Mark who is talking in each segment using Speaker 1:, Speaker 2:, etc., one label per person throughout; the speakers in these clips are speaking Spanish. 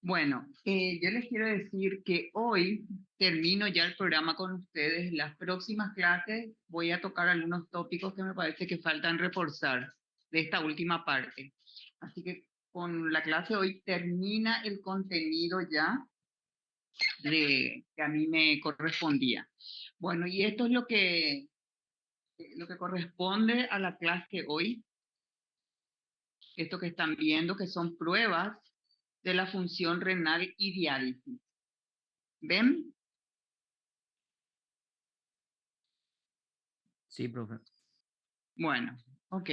Speaker 1: Bueno, yo les quiero decir que hoy termino ya el programa con ustedes. Las próximas clases voy a tocar algunos tópicos que me parece que faltan reforzar de esta última parte. Así que con la clase hoy termina el contenido ya que a mí me correspondía. Bueno, y esto es lo que corresponde a la clase hoy. Esto que están viendo, que son pruebas de la función renal y diálisis. ¿Ven?
Speaker 2: Sí, profe.
Speaker 1: Bueno, ok.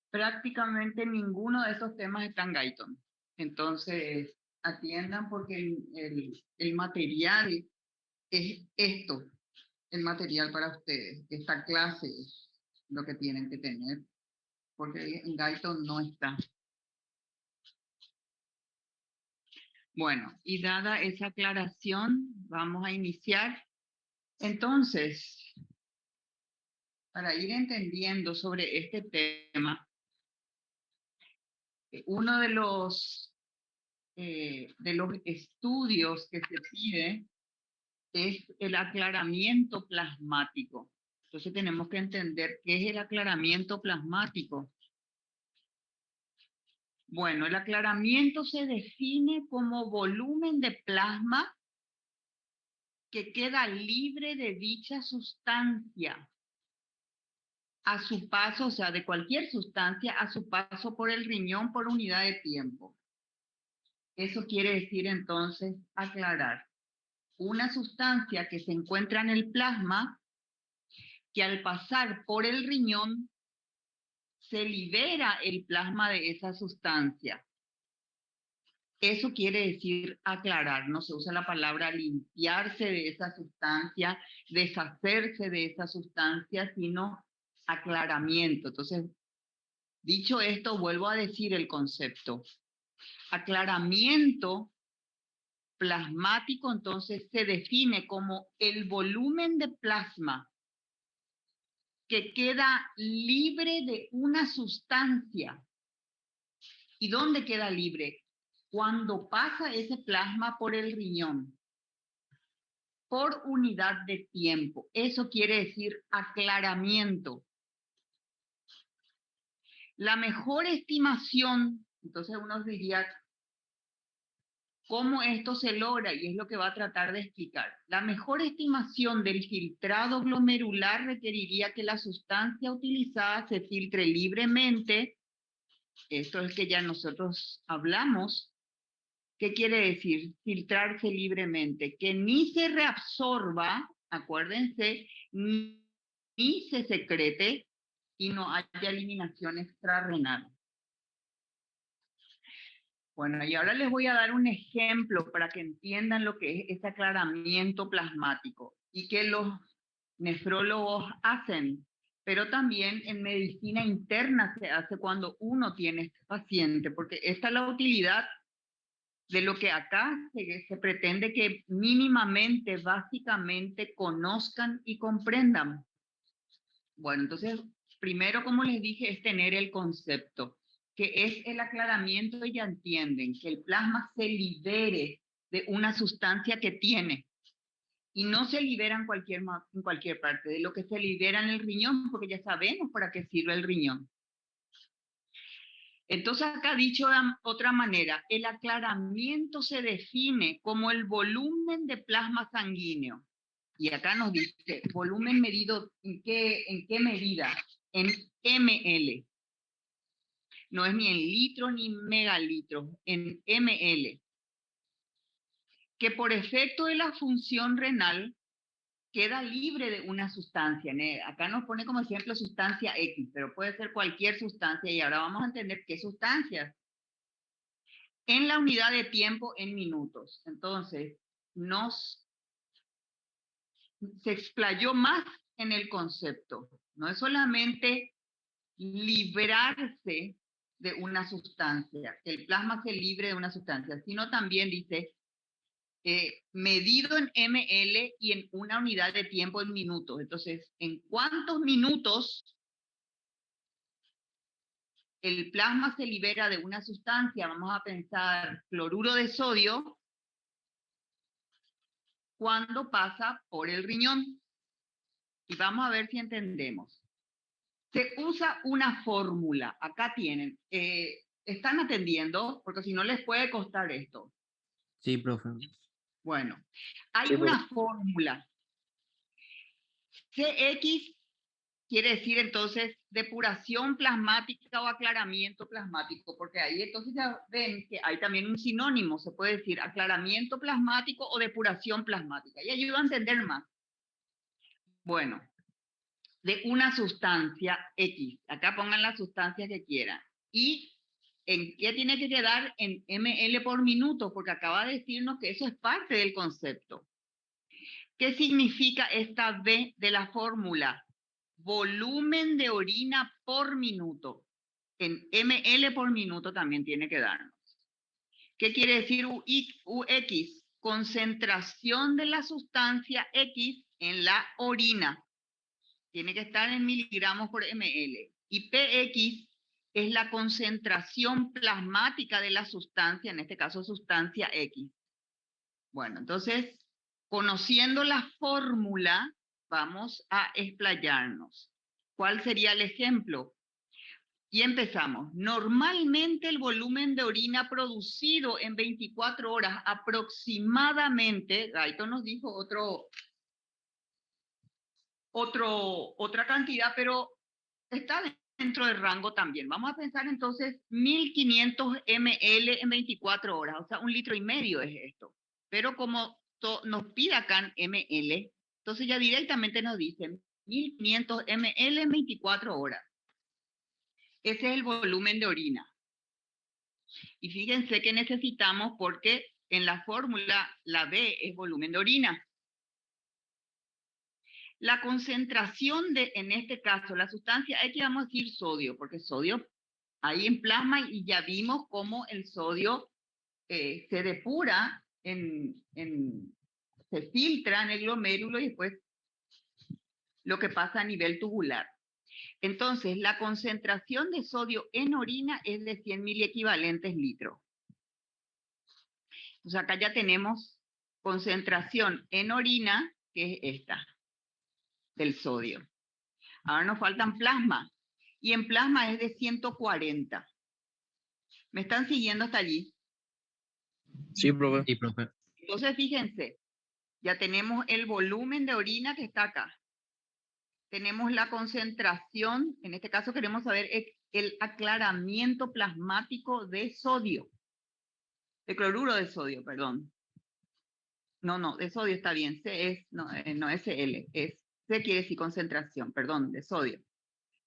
Speaker 1: Prácticamente ninguno de esos temas está en Gayton. Entonces, atiendan porque el material es esto, el material para ustedes. Esta clase es lo que tienen que tener, porque en Gayton no está. Bueno, y dada esa aclaración, vamos a iniciar. Entonces, para ir entendiendo sobre este tema, uno de los estudios que se pide es el aclaramiento plasmático. Entonces tenemos que entender qué es el aclaramiento plasmático. Bueno, el aclaramiento se define como volumen de plasma que queda libre de dicha sustancia a su paso, o sea, de cualquier sustancia a su paso por el riñón por unidad de tiempo. Eso quiere decir entonces aclarar. Una sustancia que se encuentra en el plasma que al pasar por el riñón se libera el plasma de esa sustancia. Eso quiere decir aclarar, no se usa la palabra limpiarse de esa sustancia, deshacerse de esa sustancia, sino aclaramiento. Entonces, dicho esto, vuelvo a decir el concepto. Aclaramiento plasmático, entonces, se define como el volumen de plasma que queda libre de una sustancia. ¿Y dónde queda libre? Cuando pasa ese plasma por el riñón, por unidad de tiempo. Eso quiere decir aclaramiento. La mejor estimación, entonces uno diría, ¿cómo esto se logra? Y es lo que va a tratar de explicar. La mejor estimación del filtrado glomerular requeriría que la sustancia utilizada se filtre libremente. Esto es que ya nosotros hablamos. ¿Qué quiere decir? Filtrarse libremente. Que ni se reabsorba, acuérdense, ni se secrete y no haya eliminación extrarrenal. Bueno, y ahora les voy a dar un ejemplo para que entiendan lo que es este aclaramiento plasmático y que los nefrólogos hacen, pero también en medicina interna se hace cuando uno tiene este paciente, porque esta es la utilidad de lo que acá se pretende que mínimamente, básicamente, conozcan y comprendan. Bueno, entonces, primero, como les dije, es tener el concepto, que es el aclaramiento, y ya entienden, que el plasma se libere de una sustancia que tiene, y no se libera en cualquier parte, de lo que se libera en el riñón, porque ya sabemos para qué sirve el riñón. Entonces acá dicho de otra manera, el aclaramiento se define como el volumen de plasma sanguíneo. Y acá nos dice, volumen medido, en qué medida? En ml. No es ni en litros ni megalitros, en ml. Que por efecto de la función renal queda libre de una sustancia. Acá nos pone como ejemplo sustancia X, pero puede ser cualquier sustancia y ahora vamos a entender qué sustancias. En la unidad de tiempo en minutos. Entonces, se explayó más en el concepto. No es solamente librarse de una sustancia, que el plasma se libre de una sustancia, sino también dice medido en ml y en una unidad de tiempo en minutos. Entonces, ¿en cuántos minutos el plasma se libera de una sustancia, vamos a pensar cloruro de sodio, cuando pasa por el riñón. Y vamos a ver si entendemos. Se usa una fórmula, acá tienen. ¿Están atendiendo? Porque si no les puede costar esto.
Speaker 2: Sí, profe.
Speaker 1: Bueno, hay
Speaker 3: Sí,
Speaker 1: una fórmula. CX quiere decir entonces depuración plasmática o aclaramiento plasmático, porque ahí entonces ya ven que hay también un sinónimo, se puede decir aclaramiento plasmático o depuración plasmática, y ayuda a entender más. Bueno, de una sustancia X, acá pongan la sustancia que quieran, y ¿en qué tiene que quedar? En ml por minuto, porque acaba de decirnos que eso es parte del concepto. ¿Qué significa esta B de la fórmula? Volumen de orina por minuto. En ml por minuto también tiene que darnos. ¿Qué quiere decir UX? Concentración de la sustancia X en la orina. Tiene que estar en miligramos por ml. Y PX es la concentración plasmática de la sustancia, en este caso sustancia X. Bueno, entonces, conociendo la fórmula, vamos a explayarnos. ¿Cuál sería el ejemplo? Y empezamos. Normalmente el volumen de orina producido en 24 horas aproximadamente, Gaito nos dijo otra cantidad, pero está dentro del rango también. Vamos a pensar entonces 1500 ml en 24 horas, o sea, 1,5 litros es esto. Pero como nos pide acá en ml, entonces ya directamente nos dicen 1500 ml en 24 horas. Ese es el volumen de orina. Y fíjense que necesitamos porque en la fórmula la B es volumen de orina. La concentración de, en este caso, la sustancia X, vamos a decir sodio, porque sodio ahí en plasma y ya vimos cómo el sodio se depura, se filtra en el glomérulo y después lo que pasa a nivel tubular. Entonces, la concentración de sodio en orina es de 100 miliequivalentes litros. Entonces acá ya tenemos concentración en orina, que es esta, del sodio. Ahora nos faltan plasma. Y en plasma es de 140. ¿Me están siguiendo hasta allí?
Speaker 3: Sí, profe.
Speaker 2: Sí, profe.
Speaker 1: Entonces, fíjense, ya tenemos el volumen de orina que está acá. Tenemos la concentración, en este caso queremos saber el aclaramiento plasmático de sodio. De cloruro de sodio, perdón. No, de sodio está bien. C es, no es Cl, es C quiere decir concentración, perdón, de sodio.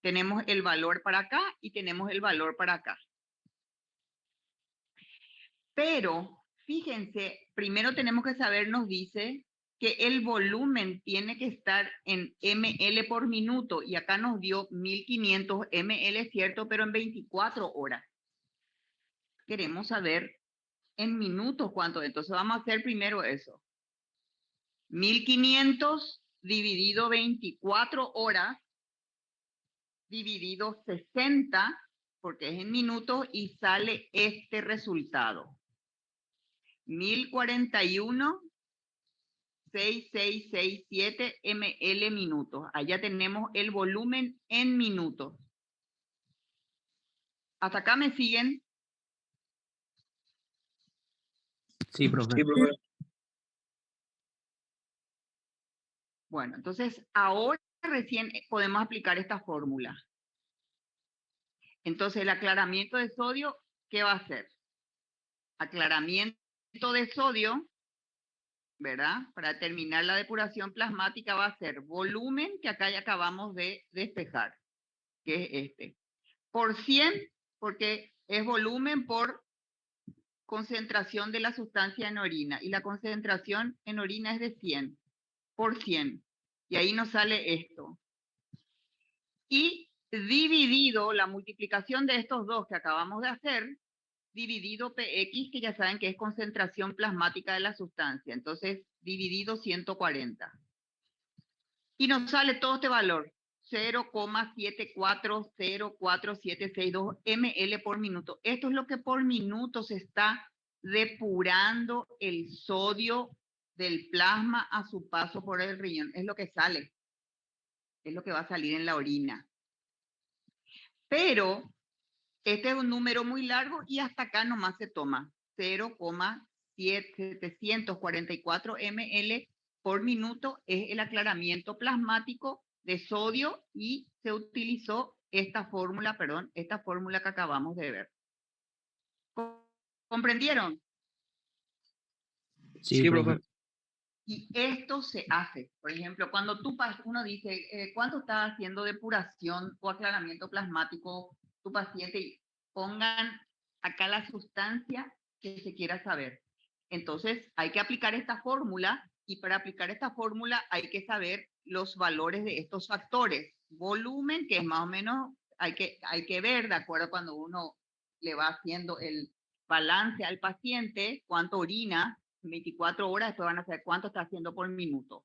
Speaker 1: Tenemos el valor para acá y tenemos el valor para acá. Pero, fíjense, primero tenemos que saber, nos dice que el volumen tiene que estar en ml por minuto, y acá nos dio 1500 ml, ¿cierto? Pero en 24 horas. Queremos saber en minutos cuánto, entonces vamos a hacer primero eso. 1500 dividido 24 horas, dividido 60, porque es en minutos, y sale este resultado. 1041,6667 ml minutos. Allá tenemos el volumen en minutos. ¿Hasta acá me siguen?
Speaker 2: Sí, profe.
Speaker 3: Sí, profe.
Speaker 1: Bueno, entonces ahora recién podemos aplicar esta fórmula. Entonces el aclaramiento de sodio, ¿qué va a hacer? Aclaramiento de sodio, ¿verdad? Para terminar la depuración plasmática va a ser volumen, que acá ya acabamos de despejar, que es este. Por 100, porque es volumen por concentración de la sustancia en orina. Y la concentración en orina es de 100 por 100. Y ahí nos sale esto. Y dividido la multiplicación de estos dos que acabamos de hacer, dividido PX, que ya saben que es concentración plasmática de la sustancia. Entonces, dividido 140. Y nos sale todo este valor, 0,74044762 ml por minuto. Esto es lo que por minuto se está depurando el sodio del plasma a su paso por el riñón. Es lo que sale. Es lo que va a salir en la orina. Pero este es un número muy largo y hasta acá nomás se toma 0,744 ml por minuto. Es el aclaramiento plasmático de sodio y se utilizó esta fórmula que acabamos de ver. ¿Comprendieron?
Speaker 2: Sí, profe.
Speaker 1: Y esto se hace, por ejemplo, cuando uno dice, ¿cuánto está haciendo depuración o aclaramiento plasmático tu paciente? Y pongan acá la sustancia que se quiera saber. Entonces, hay que aplicar esta fórmula y para aplicar esta fórmula hay que saber los valores de estos factores. Volumen, que es más o menos, hay que ver, de acuerdo cuando uno le va haciendo el balance al paciente, cuánto orina, 24 horas, después van a saber cuánto está haciendo por minuto.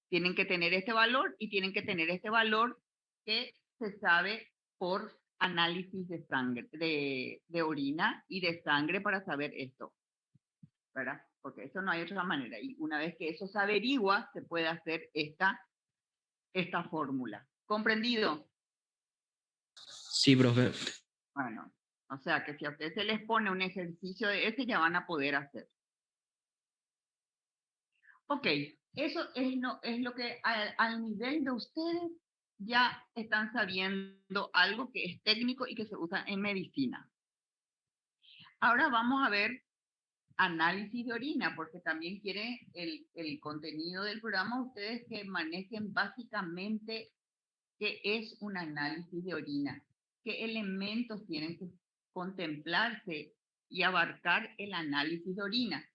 Speaker 1: Tienen que tener este valor y tienen que tener este valor que se sabe por análisis de sangre, de orina y de sangre para saber esto, ¿verdad? Porque eso no hay otra manera. Y una vez que eso se averigua, se puede hacer esta fórmula. ¿Comprendido?
Speaker 2: Sí, profe.
Speaker 1: Bueno, o sea que si a ustedes se les pone un ejercicio de ese, ya van a poder hacer. Ok, eso es lo que al nivel de ustedes ya están sabiendo algo que es técnico y que se usa en medicina. Ahora vamos a ver análisis de orina, porque también quiere el contenido del programa ustedes que manejen básicamente qué es un análisis de orina, qué elementos tienen que contemplarse y abarcar el análisis de orina,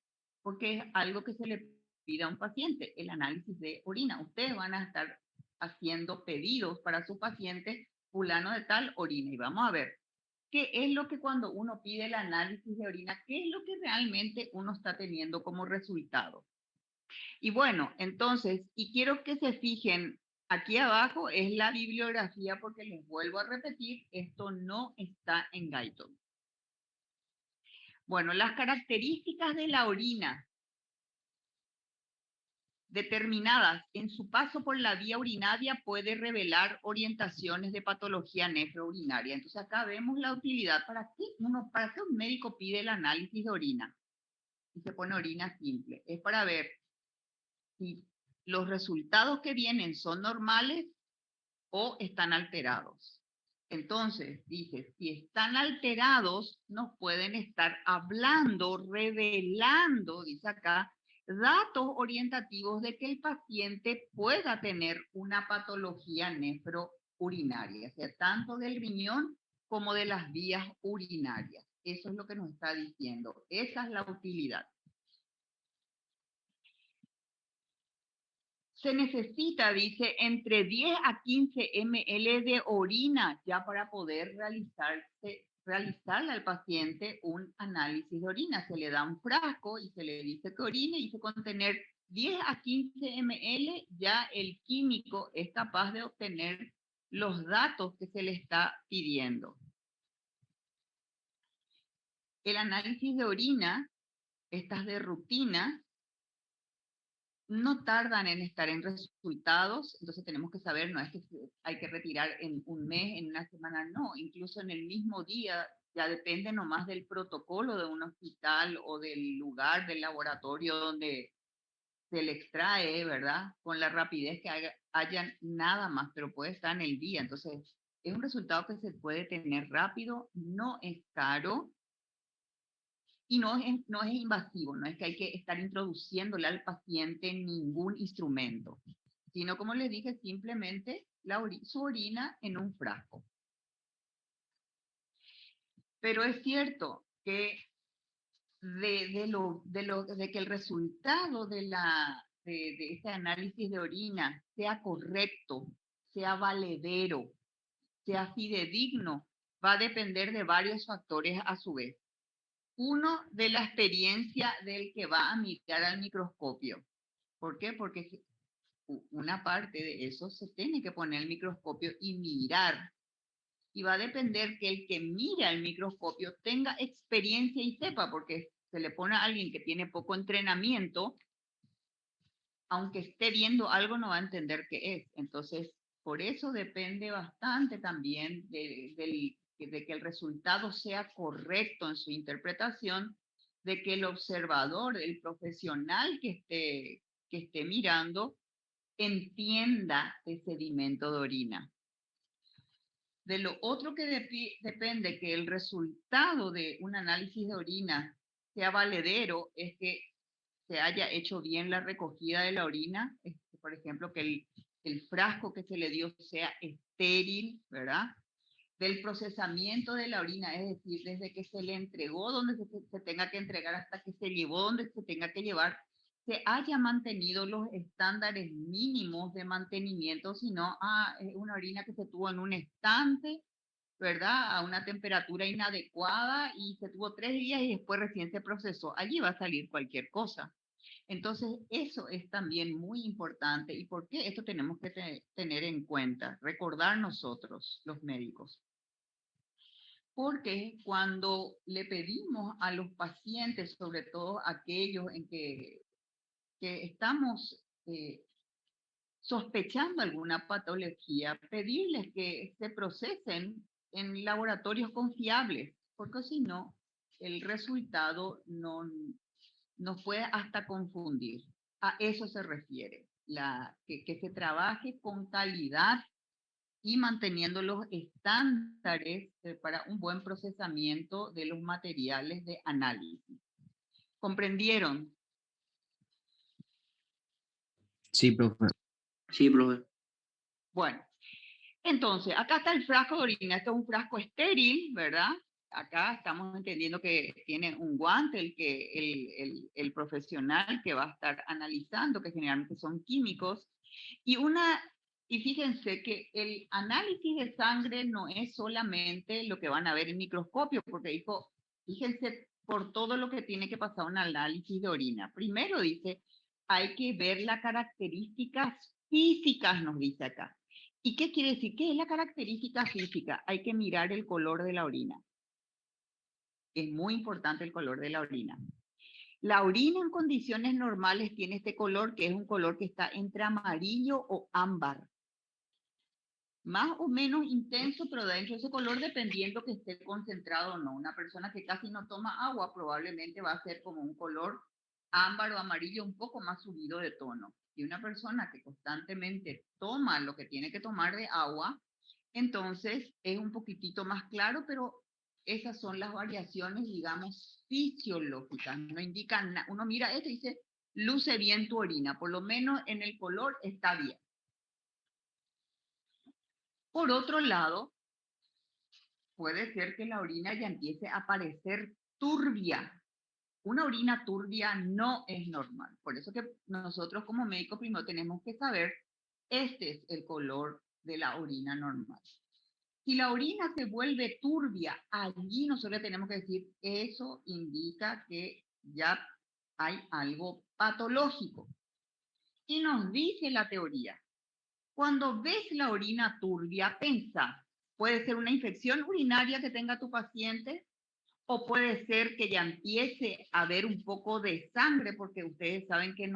Speaker 1: porque es algo que se le pide a un paciente, el análisis de orina. Ustedes van a estar haciendo pedidos para su paciente fulano de tal orina y vamos a ver qué es lo que cuando uno pide el análisis de orina, qué es lo que realmente uno está teniendo como resultado. Y bueno, entonces, y quiero que se fijen, aquí abajo es la bibliografía porque les vuelvo a repetir, esto no está en Guyton. Bueno, las características de la orina determinadas en su paso por la vía urinaria puede revelar orientaciones de patología nefrourinaria. Entonces acá vemos la utilidad. ¿Para qué un médico pide el análisis de orina? Y se pone orina simple. Es para ver si los resultados que vienen son normales o están alterados. Entonces, dice, si están alterados, nos pueden estar hablando, revelando, dice acá, datos orientativos de que el paciente pueda tener una patología nefrourinaria, o sea, tanto del riñón como de las vías urinarias. Eso es lo que nos está diciendo. Esa es la utilidad. Se necesita, dice, entre 10 a 15 ml de orina ya para poder realizarle al paciente un análisis de orina. Se le da un frasco y se le dice que orine y dice contener 10 a 15 ml, ya el químico es capaz de obtener los datos que se le está pidiendo. El análisis de orina, estas de rutina, no tardan en estar en resultados, entonces tenemos que saber, no es que hay que retirar en un mes, en una semana, no, incluso en el mismo día, ya depende nomás del protocolo de un hospital o del lugar, del laboratorio donde se le extrae, ¿verdad? Con la rapidez que hayan nada más, pero puede estar en el día, entonces es un resultado que se puede tener rápido, no es caro, y no es invasivo, no es que hay que estar introduciéndole al paciente ningún instrumento, sino como les dije, simplemente su orina en un frasco. Pero es cierto que de que el resultado de este análisis de orina sea correcto, sea valedero, sea fidedigno, va a depender de varios factores a su vez. Uno, de la experiencia del que va a mirar al microscopio. ¿Por qué? Porque una parte de eso se tiene que poner el microscopio y mirar. Y va a depender que el que mira el microscopio tenga experiencia y sepa, porque se le pone a alguien que tiene poco entrenamiento, aunque esté viendo algo no va a entender qué es. Entonces, por eso depende bastante también de que el resultado sea correcto en su interpretación, de que el observador, el profesional que esté mirando, entienda el sedimento de orina. De lo otro que depende que el resultado de un análisis de orina sea valedero es que se haya hecho bien la recogida de la orina, por ejemplo, que el frasco que se le dio sea estéril, ¿verdad? Del procesamiento de la orina, es decir, desde que se le entregó donde se tenga que entregar hasta que se llevó donde se tenga que llevar, se haya mantenido los estándares mínimos de mantenimiento, sino una orina que se tuvo en un estante, ¿verdad? A una temperatura inadecuada y se tuvo 3 días y después recién se procesó. Allí va a salir cualquier cosa. Entonces, eso es también muy importante. ¿Y por qué esto tenemos que tener en cuenta? Recordar nosotros, los médicos. Porque cuando le pedimos a los pacientes, sobre todo aquellos en que estamos sospechando alguna patología, pedirles que se procesen en laboratorios confiables, porque si no, el resultado nos puede hasta confundir. A eso se refiere, que se trabaje con calidad y manteniendo los estándares para un buen procesamiento de los materiales de análisis. ¿Comprendieron?
Speaker 2: Sí, profe.
Speaker 3: Sí, profe.
Speaker 1: Bueno, entonces, acá está el frasco de orina. Esto es un frasco estéril, ¿verdad? Acá estamos entendiendo que tiene un guante el profesional que va a estar analizando, que generalmente son químicos. Y fíjense que el análisis de sangre no es solamente lo que van a ver en microscopio, porque dijo, fíjense por todo lo que tiene que pasar un análisis de orina. Primero dice, hay que ver las características físicas, nos dice acá. ¿Y qué quiere decir? ¿Qué es la característica física? Hay que mirar el color de la orina. Es muy importante el color de la orina. La orina en condiciones normales tiene este color, que es un color que está entre amarillo o ámbar. Más o menos intenso, pero dentro de ese color dependiendo que esté concentrado o no. Una persona que casi no toma agua probablemente va a ser como un color ámbar o amarillo un poco más subido de tono. Y una persona que constantemente toma lo que tiene que tomar de agua, entonces es un poquitito más claro, pero esas son las variaciones, digamos, fisiológicas. No indican nada. Uno mira esto y dice, luce bien tu orina, por lo menos en el color está bien. Por otro lado, puede ser que la orina ya empiece a parecer turbia. Una orina turbia no es normal. Por eso que nosotros como médicos primero tenemos que saber, este es el color de la orina normal. Si la orina se vuelve turbia, allí nosotros tenemos que decir, eso indica que ya hay algo patológico. Y nos dice la teoría, cuando ves la orina turbia, pensa, puede ser una infección urinaria que tenga tu paciente, o puede ser que ya empiece a haber un poco de sangre, porque ustedes saben que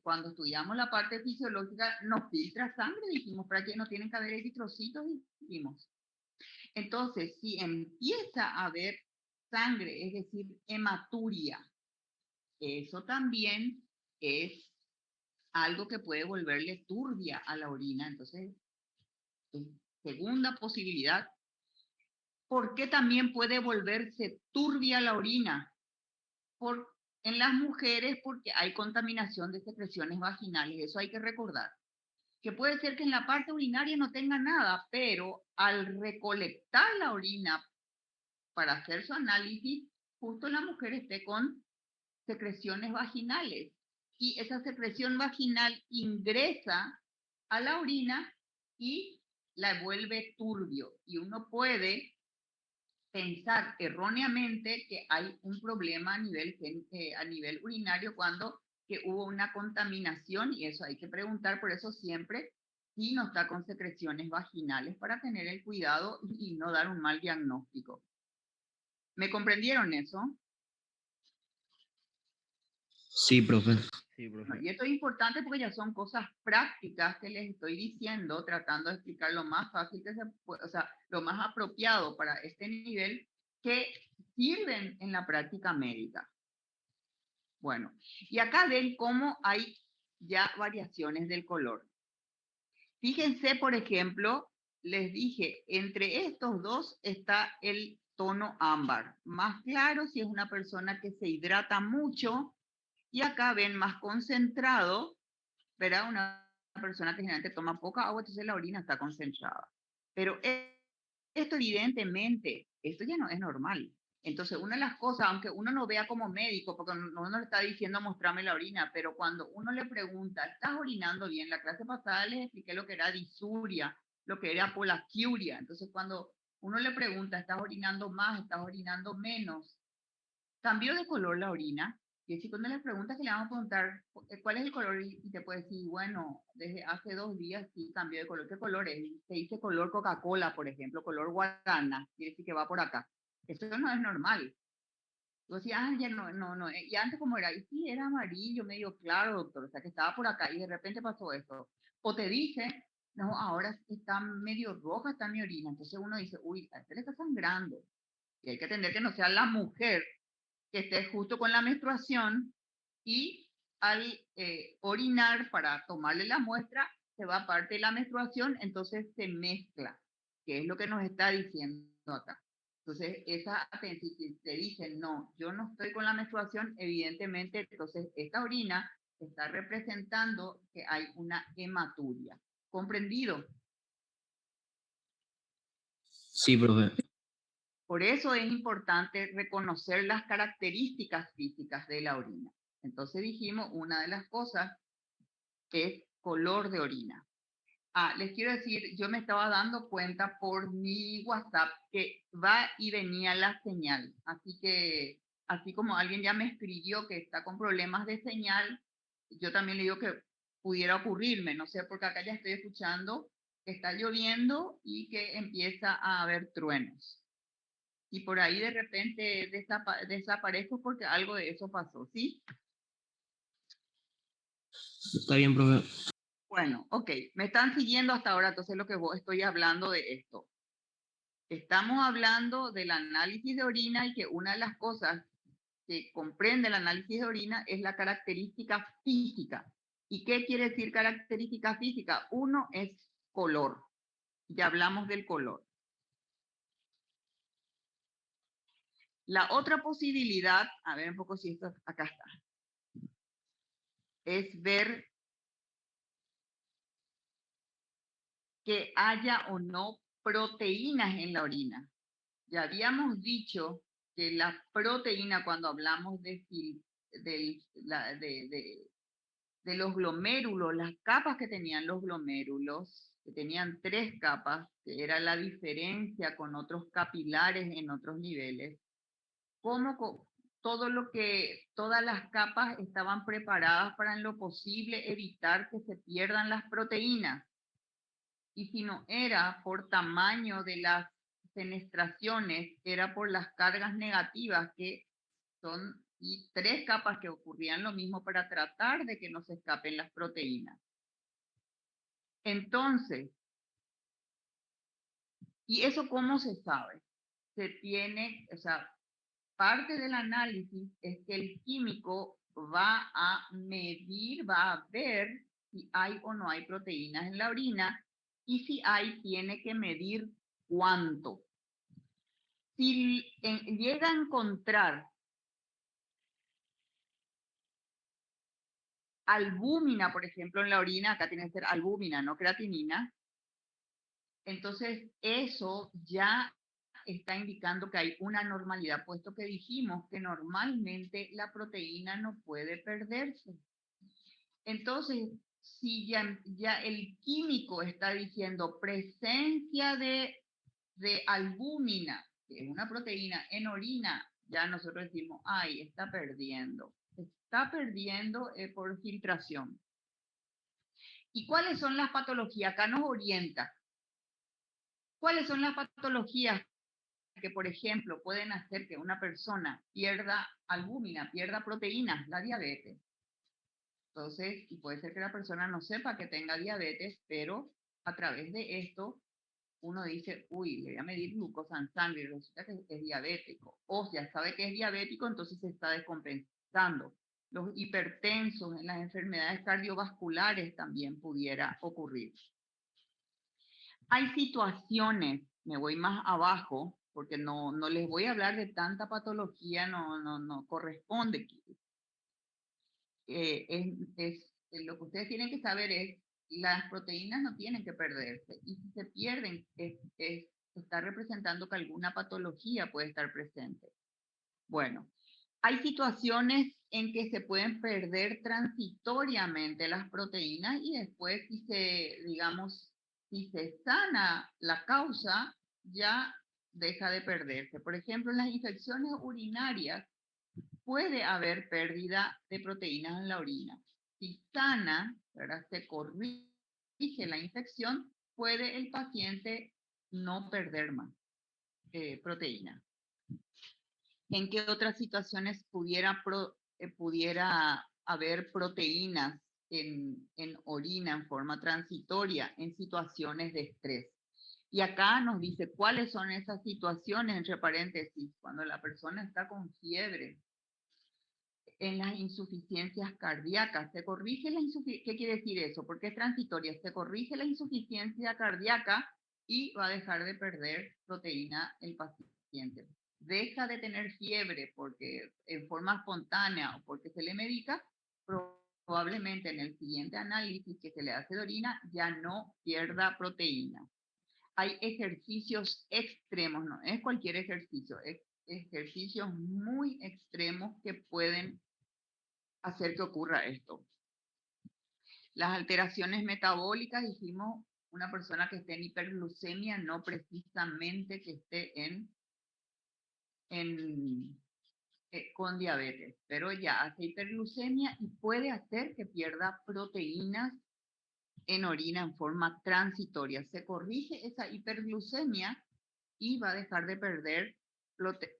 Speaker 1: cuando estudiamos la parte fisiológica nos filtra sangre, dijimos, para que no tienen que haber eritrocitos, dijimos. Entonces, si empieza a haber sangre, es decir, hematuria, eso también es algo que puede volverle turbia a la orina. Entonces, segunda posibilidad. ¿Por qué también puede volverse turbia la orina? En las mujeres porque hay contaminación de secreciones vaginales, eso hay que recordar. Que puede ser que en la parte urinaria no tenga nada, pero al recolectar la orina para hacer su análisis, justo la mujer esté con secreciones vaginales. Y esa secreción vaginal ingresa a la orina y la vuelve turbio. Y uno puede pensar erróneamente que hay un problema a nivel urinario cuando que hubo una contaminación y eso hay que preguntar, por eso siempre si no está con secreciones vaginales para tener el cuidado y no dar un mal diagnóstico. ¿Me comprendieron eso?
Speaker 2: Sí, profe.
Speaker 3: Sí,
Speaker 1: Bueno,
Speaker 3: profe.
Speaker 1: y esto es importante porque ya son cosas prácticas que les estoy diciendo, tratando de explicar lo más fácil que se puede, o sea, lo más apropiado para este nivel que sirven en la práctica médica. Bueno, y acá ven cómo hay ya variaciones del color. Fíjense, por ejemplo, les dije, entre estos dos está el tono ámbar, más claro si es una persona que se hidrata mucho, y acá ven más concentrado, ¿verdad? Una persona que generalmente toma poca agua, entonces la orina está concentrada. Pero esto evidentemente, esto ya no es normal. Entonces, una de las cosas, aunque uno no vea como médico, porque uno le está diciendo mostrarme la orina, pero cuando uno le pregunta, ¿estás orinando bien? La clase pasada les expliqué lo que era disuria, lo que era polaquiuria. Entonces, cuando uno le pregunta, ¿estás orinando más? ¿Estás orinando menos? ¿Cambió de color la orina? Y si cuando le preguntas que le vamos a preguntar cuál es el color y te puede decir, bueno, desde hace 2 días sí cambió de color. ¿Qué color es? Se dice color Coca-Cola, por ejemplo, color guarana, quiere decir que va por acá. Eso no es normal. Yo decía, ah, ya no. Y antes como era, y sí, era amarillo, medio claro, doctor, o sea que estaba por acá y de repente pasó esto. O te dice, no, ahora está medio roja, está mi orina. Entonces uno dice, uy, a este le está sangrando. Y hay que entender que no sea la mujer que esté justo con la menstruación y al orinar para tomarle la muestra, se va parte de la menstruación, entonces se mezcla, que es lo que nos está diciendo acá. Entonces, si te dicen, no, yo no estoy con la menstruación, evidentemente, entonces esta orina está representando que hay una hematuria. ¿Comprendido?
Speaker 2: Sí, profe.
Speaker 1: Por eso es importante reconocer las características físicas de la orina. Entonces dijimos, una de las cosas es color de orina. Les quiero decir, yo me estaba dando cuenta por mi WhatsApp que va y venía la señal. Así que, así como alguien ya me escribió que está con problemas de señal, yo también le digo que pudiera ocurrirme. No sé, porque acá ya estoy escuchando que está lloviendo y que empieza a haber truenos. Y por ahí de repente desaparezco porque algo de eso pasó, ¿sí?
Speaker 2: Está bien, profe.
Speaker 1: Bueno, ok, me están siguiendo hasta ahora, entonces lo que estoy hablando de esto. Estamos hablando del análisis de orina y que una de las cosas que comprende el análisis de orina es la característica física. ¿Y qué quiere decir característica física? Uno es color. Ya hablamos del color. La otra posibilidad, a ver un poco si esto acá está, es ver que haya o no proteínas en la orina. Ya habíamos dicho que la proteína, cuando hablamos de los glomérulos, las capas que tenían los glomérulos, que tenían 3 capas, que era la diferencia con otros capilares en otros niveles, como todas las capas estaban preparadas para en lo posible evitar que se pierdan las proteínas. Y si no era por tamaño de las fenestraciones, era por las cargas negativas que son y 3 capas que ocurrían lo mismo para tratar de que no se escapen las proteínas. Entonces, ¿y eso cómo se sabe? Se tiene, o sea, parte del análisis es que el químico va a medir, va a ver si hay o no hay proteínas en la orina y si hay, tiene que medir cuánto. Si llega a encontrar albúmina, por ejemplo, en la orina, acá tiene que ser albúmina, no creatinina, entonces eso ya está indicando que hay una normalidad, puesto que dijimos que normalmente la proteína no puede perderse. Entonces, si ya el químico está diciendo presencia de albúmina, que es una proteína en orina, ya nosotros decimos, ay, está está perdiendo por filtración. ¿Y cuáles son las patologías? Acá nos orienta. ¿Cuáles son las patologías que, por ejemplo, pueden hacer que una persona pierda albúmina, pierda proteínas, la diabetes? Entonces, y puede ser que la persona no sepa que tenga diabetes, pero a través de esto uno dice, uy, le voy a medir glucosa en sangre y resulta que es diabético. O ya sabe que es diabético, entonces se está descompensando. Los hipertensos en las enfermedades cardiovasculares también pudiera ocurrir. Hay situaciones, me voy más abajo, porque no les voy a hablar de tanta patología, no corresponde. Lo que ustedes tienen que saber es, las proteínas no tienen que perderse, y si se pierden, está representando que alguna patología puede estar presente. Bueno, hay situaciones en que se pueden perder transitoriamente las proteínas y después si se sana la causa, ya deja de perderse. Por ejemplo, en las infecciones urinarias puede haber pérdida de proteínas en la orina. Si sana, ¿verdad?, se corrige la infección, puede el paciente no perder más proteínas. ¿En qué otras situaciones pudiera haber proteínas en orina en forma transitoria? En situaciones de estrés. Y acá nos dice cuáles son esas situaciones, entre paréntesis, cuando la persona está con fiebre, en las insuficiencias cardíacas. Se corrige la insuficiencia. ¿Qué quiere decir eso? Porque es transitoria. Se corrige la insuficiencia cardíaca y va a dejar de perder proteína el paciente. Deja de tener fiebre porque en forma espontánea o porque se le medica, probablemente en el siguiente análisis que se le hace de orina ya no pierda proteína. Hay ejercicios extremos, no es cualquier ejercicio, es ejercicios muy extremos que pueden hacer que ocurra esto. Las alteraciones metabólicas, dijimos, una persona que esté en hiperglucemia, no precisamente que esté con diabetes, pero ya hace hiperglucemia y puede hacer que pierda proteínas en orina en forma transitoria. Se corrige esa hiperglucemia y va a dejar de perder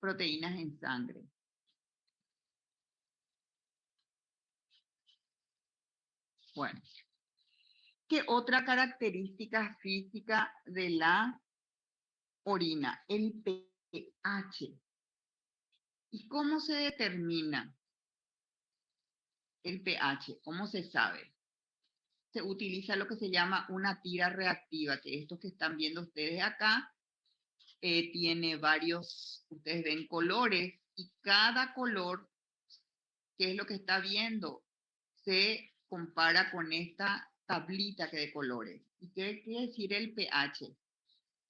Speaker 1: proteínas en sangre. Bueno, ¿qué otra característica física de la orina? El pH. ¿Y cómo se determina el pH? ¿Cómo se sabe? Se utiliza lo que se llama una tira reactiva, que esto que están viendo ustedes acá tiene varios, ustedes ven colores, y cada color, ¿qué es lo que está viendo? Se compara con esta tablita que de colores. ¿Y qué quiere decir el pH?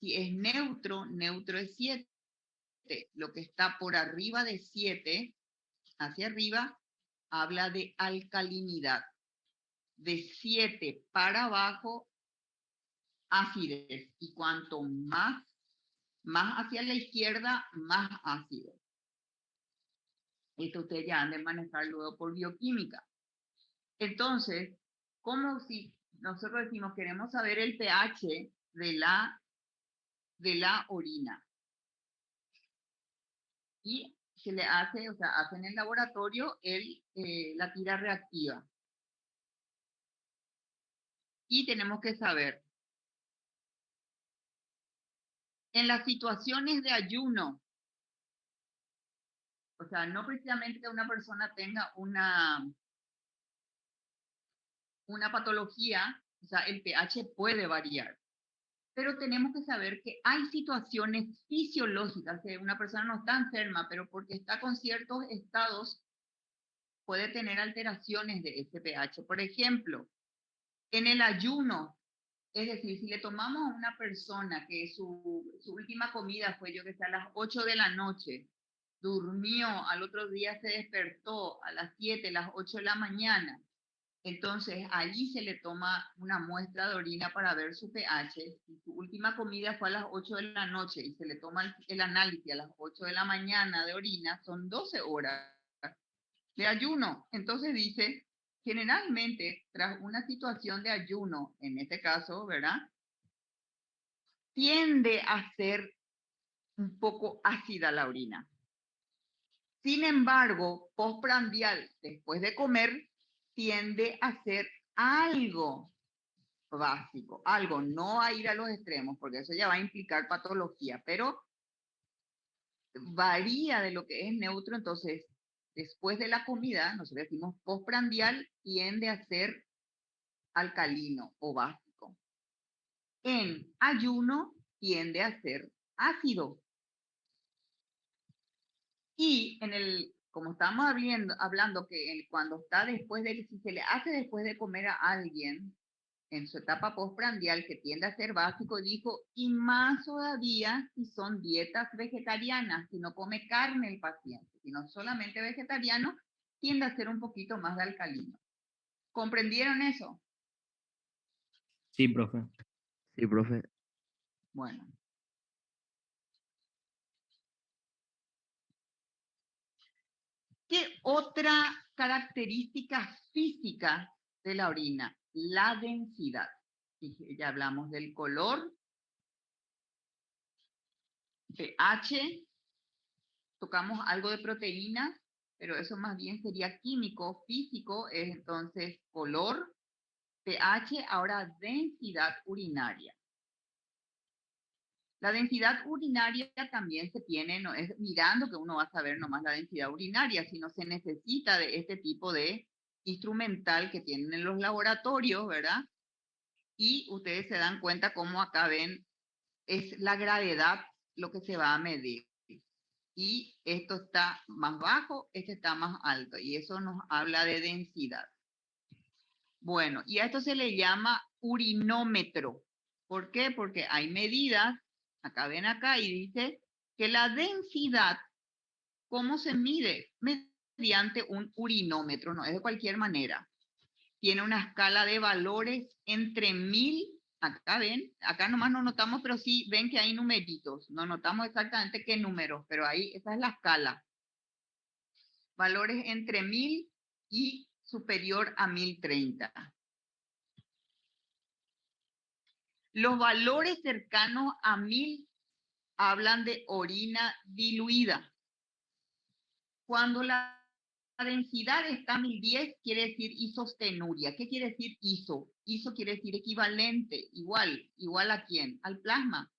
Speaker 1: Si es neutro, neutro es 7. Lo que está por arriba de 7, hacia arriba, habla de alcalinidad. De 7 para abajo, acidez. Y cuanto más hacia la izquierda, más ácido. Esto ustedes ya han de manejar luego por bioquímica. Entonces, como si nosotros decimos queremos saber el pH de la orina. Y se le hace, o sea, hace en el laboratorio la tira reactiva. Y tenemos que saber, en las situaciones de ayuno, o sea, no precisamente que una persona tenga una patología, o sea, el pH puede variar. Pero tenemos que saber que hay situaciones fisiológicas, que una persona no está enferma, pero porque está con ciertos estados, puede tener alteraciones de ese pH. Por ejemplo, en el ayuno, es decir, si le tomamos a una persona que su última comida fue, yo que sé, a las 8 de la noche, durmió, al otro día se despertó a las 7, las 8 de la mañana, entonces allí se le toma una muestra de orina para ver su pH. Si su última comida fue a las 8 de la noche y se le toma el análisis a las 8 de la mañana de orina, son 12 horas. de ayuno. Entonces dice, generalmente tras una situación de ayuno, en este caso, ¿verdad? Tiende a ser un poco ácida la orina. Sin embargo, postprandial, después de comer, tiende a ser algo básico, algo, no a ir a los extremos, porque eso ya va a implicar patología, pero varía de lo que es neutro. Entonces, después de la comida, nosotros decimos postprandial, tiende a ser alcalino o básico. En ayuno tiende a ser ácido. Y en el, como estamos hablando que cuando está después de, si se le hace después de comer a alguien en su etapa postprandial que tiende a ser básico, dijo, y más todavía si son dietas vegetarianas, si no come carne el paciente, sino solamente vegetariano, tiende a ser un poquito más de alcalino. ¿Comprendieron eso?
Speaker 2: Sí, profe.
Speaker 3: Sí, profe.
Speaker 1: Bueno. ¿Qué otra característica física de la orina? La densidad. Ya hablamos del color, pH, tocamos algo de proteínas, pero eso más bien sería químico, físico, es entonces color, pH, ahora densidad urinaria. La densidad urinaria también se tiene, no es mirando que uno va a saber nomás la densidad urinaria, sino se necesita de este tipo de instrumental que tienen en los laboratorios, ¿verdad? Y ustedes se dan cuenta cómo acá ven, es la gravedad lo que se va a medir. Y esto está más bajo, este está más alto, y eso nos habla de densidad. Bueno, y a esto se le llama urinómetro. ¿Por qué? Porque hay medidas, acá ven acá, y dice que la densidad, ¿cómo se mide? Mediante un urinómetro, no es de cualquier manera. Tiene una escala de valores entre 1000, acá ven, acá nomás no notamos, pero sí ven que hay numeritos, no notamos exactamente qué números, pero ahí, esa es la escala. Valores entre 1000 y superior a 1030. Los valores cercanos a 1000 hablan de orina diluida. Cuando la densidad está a 1010, quiere decir isostenuria. ¿Qué quiere decir iso? Iso quiere decir equivalente, igual. ¿Igual a quién? Al plasma.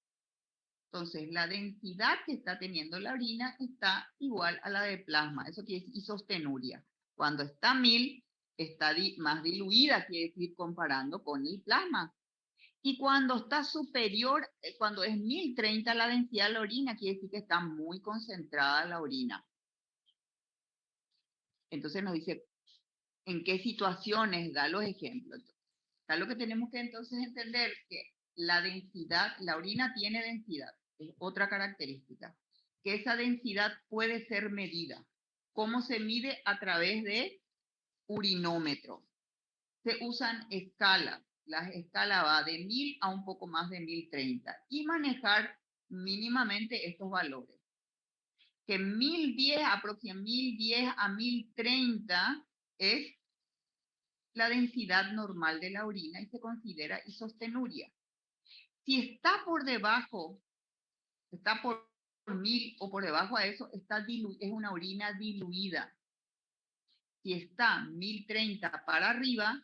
Speaker 1: Entonces, la densidad que está teniendo la orina está igual a la de plasma. Eso quiere decir isostenuria. Cuando está a 1000, está más diluida, quiere decir comparando con el plasma. Y cuando está superior, cuando es 1030 la densidad de la orina, quiere decir que está muy concentrada la orina. Entonces nos dice en qué situaciones da los ejemplos. Está lo que tenemos que entonces entender, que la densidad, la orina tiene densidad, es otra característica, que esa densidad puede ser medida. ¿Cómo se mide? A través de urinómetro. Se usan escalas. La escala va de 1000 a un poco más de 1030 y manejar mínimamente estos valores. Que 1010, aproximadamente 1010 a 1030 es la densidad normal de la orina y se considera isostenuria. Si está por debajo, está por 1000 o por debajo de eso, es una orina diluida. Si está 1030 para arriba,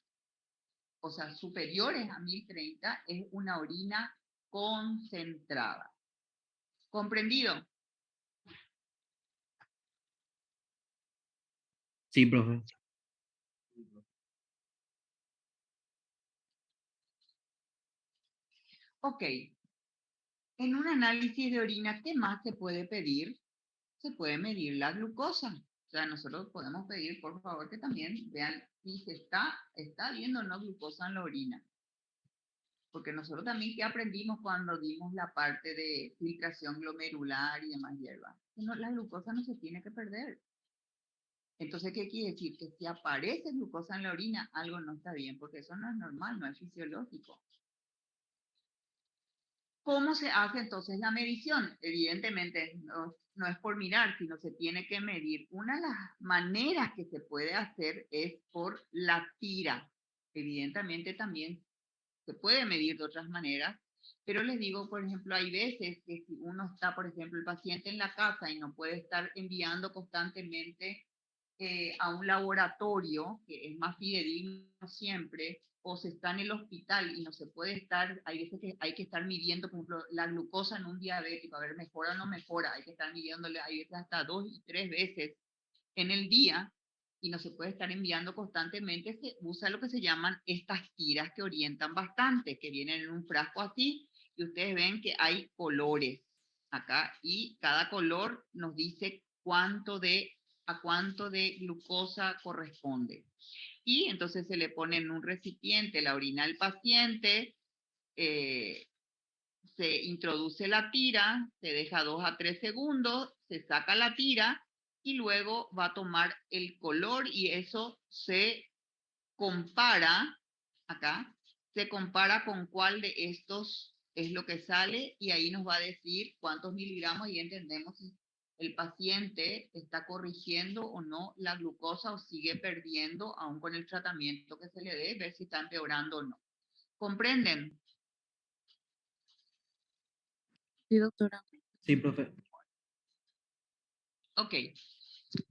Speaker 1: o sea, superiores a 1030, es una orina concentrada. ¿Comprendido?
Speaker 2: Sí, profe.
Speaker 1: Ok. En un análisis de orina, ¿qué más se puede pedir? Se puede medir la glucosa. O sea, nosotros podemos pedir, por favor, que también vean si se está viendo o no glucosa en la orina. Porque nosotros también, ¿qué aprendimos cuando dimos la parte de filtración glomerular y demás hierbas? No, la glucosa no se tiene que perder. Entonces, ¿qué quiere decir? Que si aparece glucosa en la orina, algo no está bien, porque eso no es normal, no es fisiológico. ¿Cómo se hace entonces la medición? Evidentemente no es por mirar, sino se tiene que medir. Una de las maneras que se puede hacer es por la tira. Evidentemente también se puede medir de otras maneras, pero les digo, por ejemplo, hay veces que si uno está, por ejemplo, el paciente en la casa y no puede estar enviando constantemente a un laboratorio, que es más fidedigno siempre, o se está en el hospital y no se puede estar, hay veces que hay que estar midiendo, por ejemplo, la glucosa en un diabético, a ver, mejora o no mejora, hay que estar midiéndole, hay veces hasta 2 y 3 veces en el día, y no se puede estar enviando constantemente, se usa lo que se llaman estas tiras que orientan bastante, que vienen en un frasco así, y ustedes ven que hay colores acá, y cada color nos dice a cuánto de glucosa corresponde. Y entonces se le pone en un recipiente la orina del paciente, se introduce la tira, se deja 2 a 3 segundos, se saca la tira y luego va a tomar el color y eso se compara, acá, se compara con cuál de estos es lo que sale y ahí nos va a decir cuántos miligramos y entendemos si el paciente está corrigiendo o no la glucosa o sigue perdiendo aún con el tratamiento que se le dé, ver si está empeorando o no. ¿Comprenden?
Speaker 4: Sí, doctora.
Speaker 2: Sí, profe.
Speaker 1: Ok.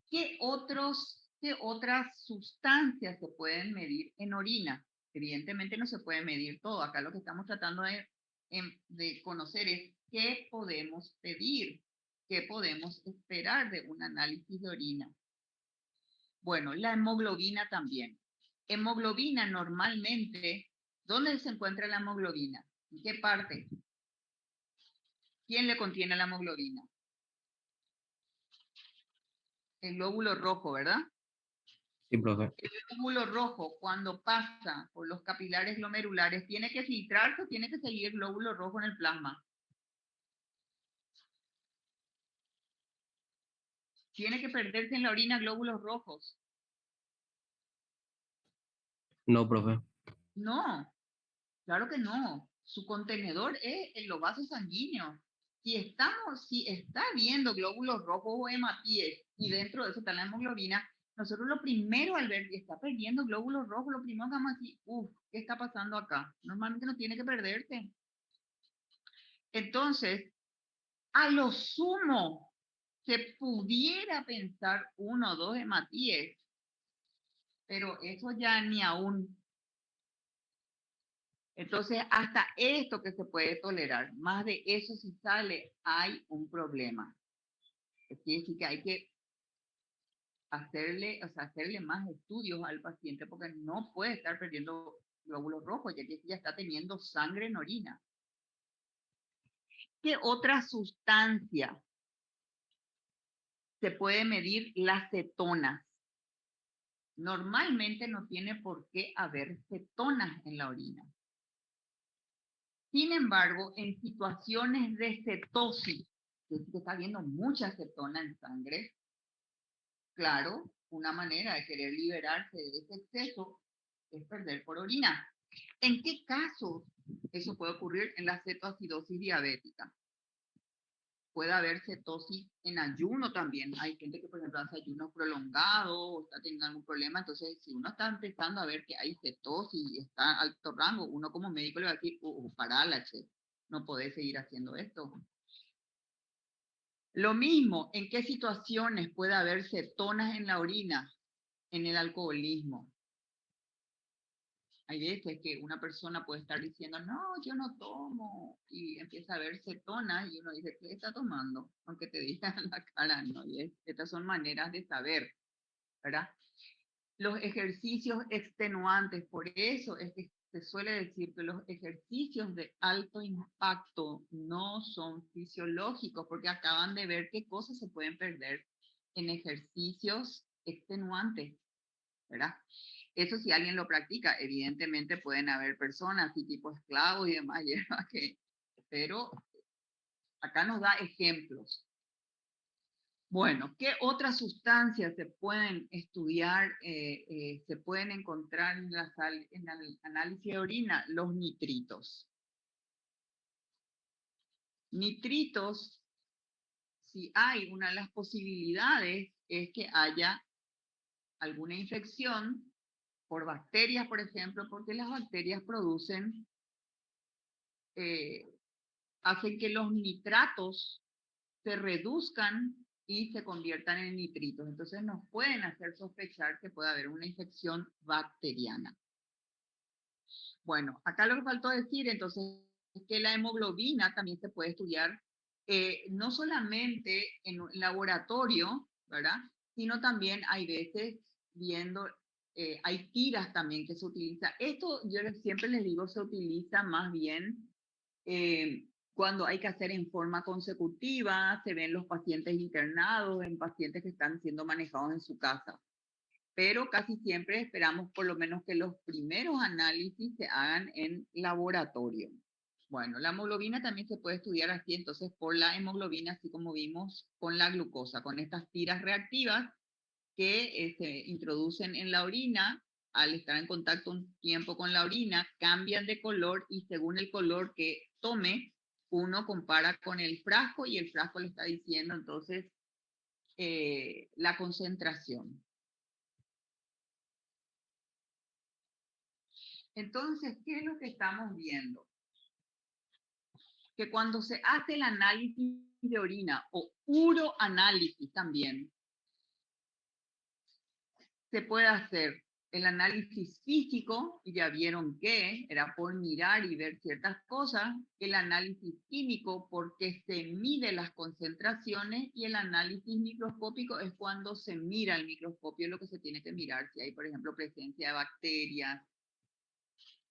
Speaker 1: ¿Qué otras sustancias se pueden medir en orina? Evidentemente no se puede medir todo. Acá lo que estamos tratando de conocer es qué podemos pedir, qué podemos esperar de un análisis de orina. Bueno, la hemoglobina también. Hemoglobina normalmente, ¿dónde se encuentra la hemoglobina? ¿En qué parte? ¿Quién le contiene la hemoglobina? El glóbulo rojo, ¿verdad?
Speaker 2: Sí, profe.
Speaker 1: El glóbulo rojo, cuando pasa por los capilares glomerulares, ¿tiene que filtrarse o tiene que seguir el glóbulo rojo en el plasma? Tiene que perderse en la orina glóbulos rojos.
Speaker 2: No, profe.
Speaker 1: No, claro que no. Su contenedor es los vasos sanguíneos. Si está viendo glóbulos rojos o hematíes y dentro de eso está la hemoglobina, nosotros lo primero al ver que está perdiendo glóbulos rojos, lo primero que vamos a decir, ¿qué está pasando acá? Normalmente no tiene que perderse. Entonces, a lo sumo, se pudiera pensar 1 o 2 hematíes, pero eso ya ni aún. Entonces, hasta esto que se puede tolerar, más de eso si sale, hay un problema. Es decir, que hay que hacerle más estudios al paciente porque no puede estar perdiendo glóbulos rojos, ya que ya está teniendo sangre en orina. ¿Qué otra sustancia se puede medir? Las cetonas. Normalmente no tiene por qué haber cetonas en la orina. Sin embargo, en situaciones de cetosis, que está habiendo mucha cetona en sangre, claro, una manera de querer liberarse de ese exceso es perder por orina. ¿En qué casos eso puede ocurrir? En la cetoacidosis diabética. Puede haber cetosis en ayuno también. Hay gente que, por ejemplo, hace ayuno prolongado o está teniendo algún problema. Entonces, si uno está empezando a ver que hay cetosis y está a alto rango, uno como médico le va a decir, parálache, no podés seguir haciendo esto. Lo mismo, ¿en qué situaciones puede haber cetonas en la orina? En el alcoholismo. Hay veces que una persona puede estar diciendo, no, yo no tomo, y empieza a ver cetonas y uno dice, ¿qué está tomando? Aunque te digan en la cara, ¿no? Y estas son maneras de saber, ¿verdad? Los ejercicios extenuantes, por eso es que se suele decir que los ejercicios de alto impacto no son fisiológicos, porque acaban de ver qué cosas se pueden perder en ejercicios extenuantes, ¿verdad? Eso si alguien lo practica, evidentemente pueden haber personas y tipo esclavos y demás, pero acá nos da ejemplos. Bueno, ¿qué otras sustancias se pueden estudiar, se pueden encontrar en el análisis de orina? Los nitritos. Nitritos, si hay una de las posibilidades es que haya alguna infección por bacterias, por ejemplo, porque las bacterias producen, hacen que los nitratos se reduzcan y se conviertan en nitritos. Entonces nos pueden hacer sospechar que puede haber una infección bacteriana. Bueno, acá lo que faltó decir entonces es que la hemoglobina también se puede estudiar no solamente en un laboratorio, ¿verdad? Sino también hay veces viendo, hay tiras también que se utiliza. Esto yo siempre les digo se utiliza más bien cuando hay que hacer en forma consecutiva, se ven los pacientes internados, en pacientes que están siendo manejados en su casa. Pero casi siempre esperamos por lo menos que los primeros análisis se hagan en laboratorio. Bueno, la hemoglobina también se puede estudiar así, entonces por la hemoglobina, así como vimos con la glucosa, con estas tiras reactivas que se introducen en la orina, al estar en contacto un tiempo con la orina, cambian de color y según el color que tome, uno compara con el frasco y el frasco le está diciendo entonces la concentración. Entonces, ¿qué es lo que estamos viendo? Que cuando se hace el análisis de orina o uroanálisis también, se puede hacer el análisis físico, y ya vieron que era por mirar y ver ciertas cosas, el análisis químico porque se mide las concentraciones y el análisis microscópico es cuando se mira el microscopio, lo que se tiene que mirar, si hay por ejemplo presencia de bacterias,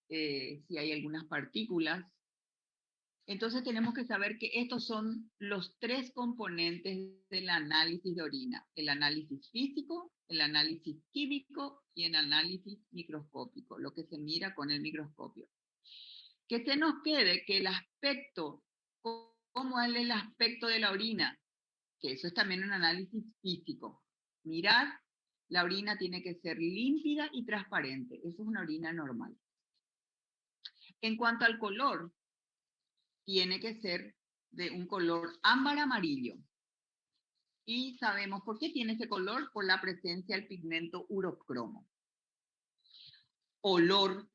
Speaker 1: si hay algunas partículas. Entonces tenemos que saber que estos son los tres componentes del análisis de orina. El análisis físico, el análisis químico y el análisis microscópico, lo que se mira con el microscopio. Que se nos quede que el aspecto, ¿cómo es el aspecto de la orina? Que eso es también un análisis físico. Mirar, la orina tiene que ser límpida y transparente. Eso es una orina normal. En cuanto al color, tiene que ser de un color ámbar amarillo. Y sabemos por qué tiene ese color, por la presencia del pigmento urocromo. Olor,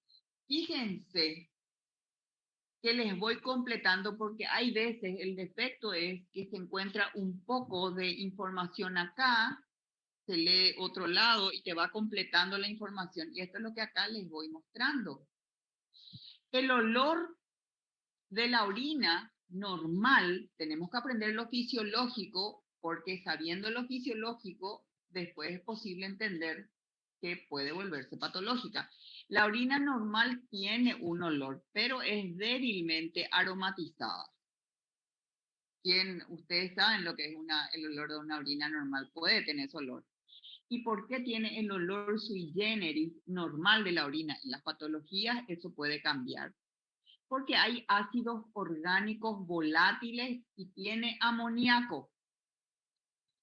Speaker 1: fíjense que les voy completando porque hay veces el defecto es que se encuentra un poco de información acá, se lee otro lado y te va completando la información. Y esto es lo que acá les voy mostrando. El olor de la orina normal, tenemos que aprender lo fisiológico, porque sabiendo lo fisiológico, después es posible entender que puede volverse patológica. La orina normal tiene un olor, pero es débilmente aromatizada. Ustedes saben lo que es el olor de una orina normal, puede tener ese olor. ¿Y por qué tiene el olor sui generis normal de la orina? En las patologías eso puede cambiar. Porque hay ácidos orgánicos volátiles y tiene amoníaco.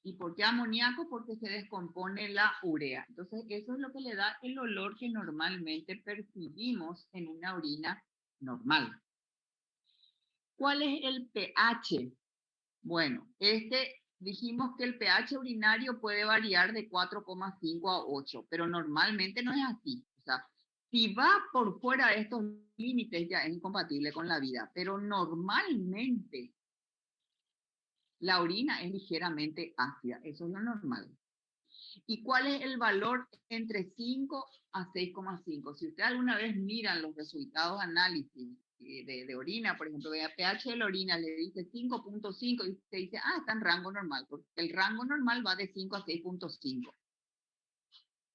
Speaker 1: ¿Y por qué amoníaco? Porque se descompone la urea. Entonces, eso es lo que le da el olor que normalmente percibimos en una orina normal. ¿Cuál es el pH? Bueno, dijimos que el pH urinario puede variar de 4,5 a 8, pero normalmente no es así. O sea, si va por fuera de estos límites ya es incompatible con la vida, pero normalmente la orina es ligeramente ácida, eso es lo normal. ¿Y cuál es el valor entre 5 a 6,5? Si usted alguna vez miran los resultados de análisis de orina, por ejemplo, vea pH de la orina, le dice 5,5 y usted dice, está en rango normal, porque el rango normal va de 5 a 6,5.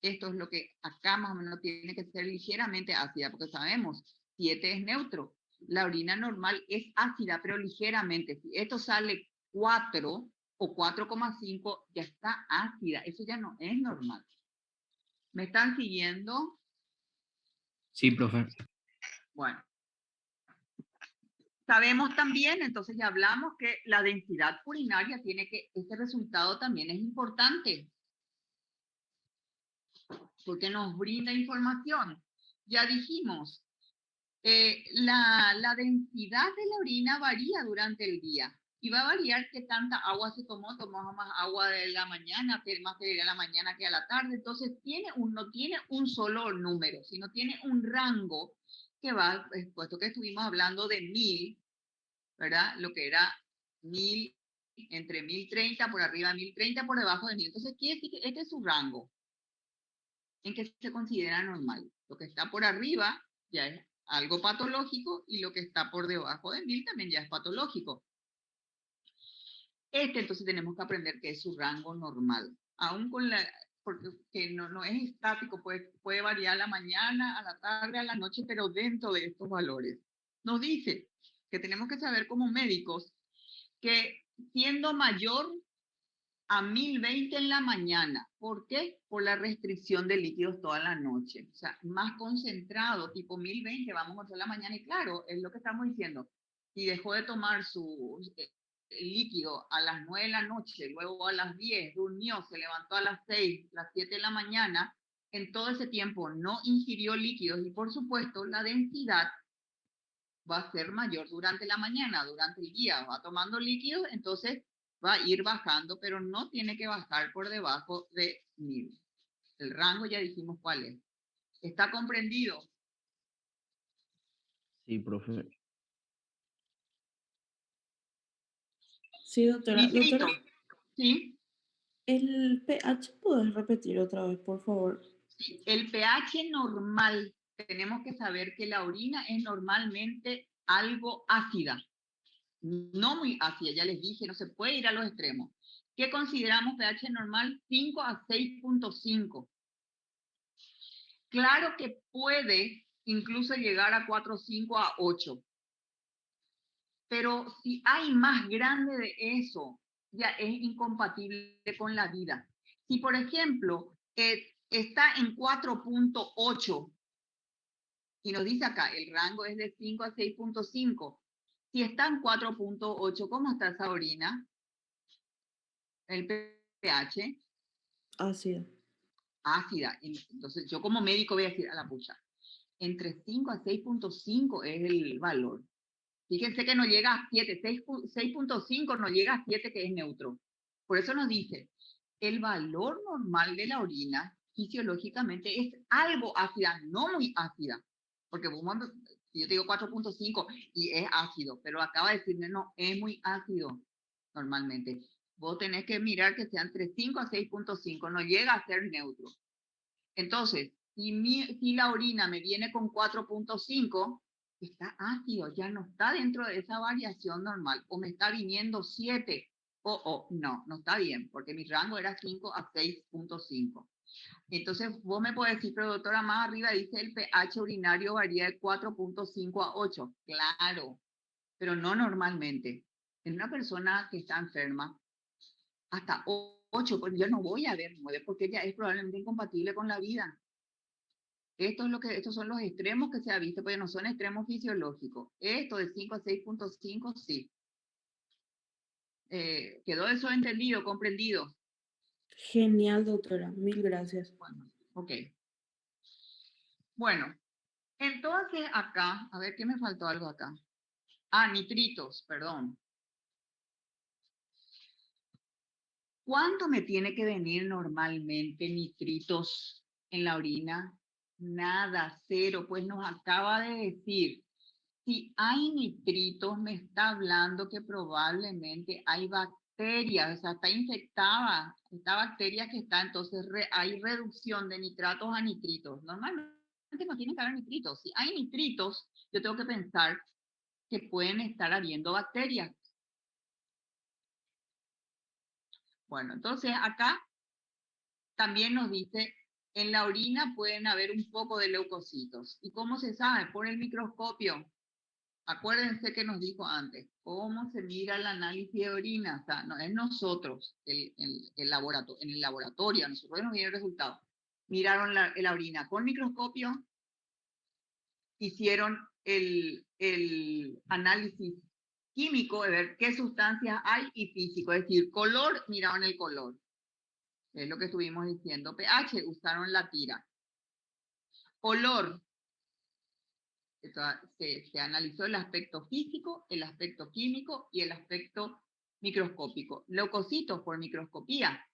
Speaker 1: Esto es lo que acá más o menos tiene que ser ligeramente ácida, porque sabemos, 7 es neutro. La orina normal es ácida, pero ligeramente. Si esto sale 4 o 4,5, ya está ácida. Eso ya no es normal. ¿Me están siguiendo?
Speaker 2: Sí, profe.
Speaker 1: Bueno. Sabemos también, entonces ya hablamos que la densidad urinaria ese resultado también es importante. Porque nos brinda información. Ya dijimos, La densidad de la orina varía durante el día. Y va a variar qué tanta agua se tomó. Tomamos más agua de la mañana, más de la mañana que a la tarde. Entonces no tiene un solo número, sino tiene un rango que va, puesto que estuvimos hablando de 1000, ¿verdad? Lo que era 1000, entre 1030 por arriba, 1030 por debajo de 1000. Entonces quiere decir que este es su rango en que se considera normal. Lo que está por arriba ya es algo patológico y lo que está por debajo de 1000 también ya es patológico. Entonces tenemos que aprender que es su rango normal. Aún con porque no es estático, puede variar a la mañana, a la tarde, a la noche, pero dentro de estos valores. Nos dice que tenemos que saber como médicos que siendo mayor a 1020 en la mañana. ¿Por qué? Por la restricción de líquidos toda la noche. O sea, más concentrado, tipo 1020, vamos a hacer la mañana. Y claro, es lo que estamos diciendo. Si dejó de tomar su líquido a las 9 de la noche, luego a las 10, durmió, se levantó a las 6, las 7 de la mañana, en todo ese tiempo no ingirió líquidos y por supuesto la densidad va a ser mayor durante la mañana, durante el día, va tomando líquidos, entonces va a ir bajando, pero no tiene que bajar por debajo de 1000. El rango ya dijimos cuál es. ¿Está comprendido?
Speaker 2: Sí, profe.
Speaker 5: Sí, doctora.
Speaker 1: Nitrito.
Speaker 5: Doctora,
Speaker 1: ¿Sí?
Speaker 5: ¿el pH puedes repetir otra vez, por favor?
Speaker 1: El pH normal, tenemos que saber que la orina es normalmente algo ácida. No muy ácida, ya les dije, no se puede ir a los extremos. ¿Qué consideramos pH normal? 5 a 6.5. Claro que puede incluso llegar a 4, 5 a 8. Pero si hay más grande de eso, ya es incompatible con la vida. Si, por ejemplo, está en 4.8 y nos dice acá, el rango es de 5 a 6.5. Si está en 4.8, ¿cómo está esa orina? El pH.
Speaker 5: Ácida.
Speaker 1: Ácida. Entonces, yo como médico voy a decir a la pucha, entre 5 a 6.5 es el valor. Fíjense que no llega a 7, 6.5 no llega a 7 que es neutro. Por eso nos dice, el valor normal de la orina fisiológicamente es algo ácida, no muy ácida. Porque si yo te digo 4.5 y es ácido, pero acaba de decirme no, es muy ácido normalmente. Vos tenés que mirar que sea entre 5 a 6.5, no llega a ser neutro. Entonces, si la orina me viene con 4.5, está ácido, ya no está dentro de esa variación normal, o me está viniendo 7, no está bien, porque mi rango era 5 a 6.5. Entonces, vos me podés decir, pero doctora, más arriba dice el pH urinario varía de 4.5 a 8. Claro, pero no normalmente. En una persona que está enferma, hasta 8, pues yo no voy a ver 9, porque ya es probablemente incompatible con la vida. Estos son los extremos que se ha visto, pero no son extremos fisiológicos. Esto de 5 a 6.5, sí. ¿Quedó eso entendido, comprendido?
Speaker 5: Genial, doctora. Mil gracias.
Speaker 1: Bueno, ok. Bueno, entonces acá, a ver, ¿qué me faltó algo acá? Ah, nitritos, perdón. ¿Cuánto me tiene que venir normalmente nitritos en la orina? Nada, cero, pues nos acaba de decir. Si hay nitritos, me está hablando que probablemente hay bacterias, o sea, está infectada esta bacteria que está, entonces hay reducción de nitratos a nitritos. Normalmente no tiene que haber nitritos. Si hay nitritos, yo tengo que pensar que pueden estar habiendo bacterias. Bueno, entonces acá también nos dice, en la orina pueden haber un poco de leucocitos. ¿Y cómo se sabe? Por el microscopio. Acuérdense que nos dijo antes, cómo se mira el análisis de orina. O sea, no es nosotros, el laboratorio, en el laboratorio, nosotros nos viene el resultado. Miraron la orina con microscopio, hicieron el análisis químico de ver qué sustancias hay y físico, es decir, color, miraron el color. Es lo que estuvimos diciendo. pH, usaron la tira. Olor, Se analizó el aspecto físico, el aspecto químico y el aspecto microscópico. Leucocitos por microscopía.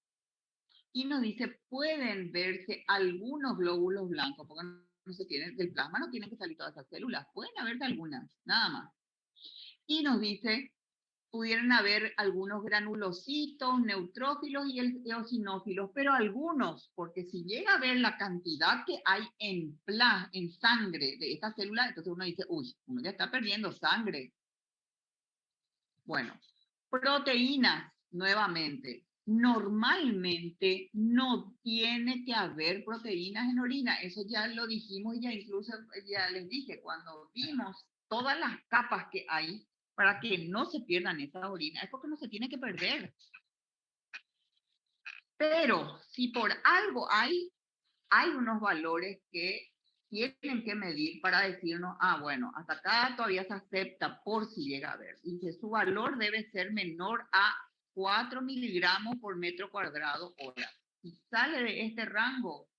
Speaker 1: Y nos dice, pueden verse algunos glóbulos blancos, porque no se tienen, del plasma no tienen que salir todas esas células, pueden haberse algunas, nada más. Y nos dice, pudieran haber algunos granulocitos, neutrófilos y eosinófilos, pero algunos, porque si llega a ver la cantidad que hay en sangre de esta célula, entonces uno dice, uy, uno ya está perdiendo sangre. Bueno, proteínas, nuevamente. Normalmente no tiene que haber proteínas en orina, eso ya lo dijimos y ya incluso ya les dije, cuando vimos todas las capas que hay para que no se pierdan esas orinas, es porque no se tiene que perder. Pero si por algo hay unos valores que tienen que medir para decirnos, bueno, hasta acá todavía se acepta por si llega a ver. Y que su valor debe ser menor a 4 miligramos por metro cuadrado hora. Si sale de este rango,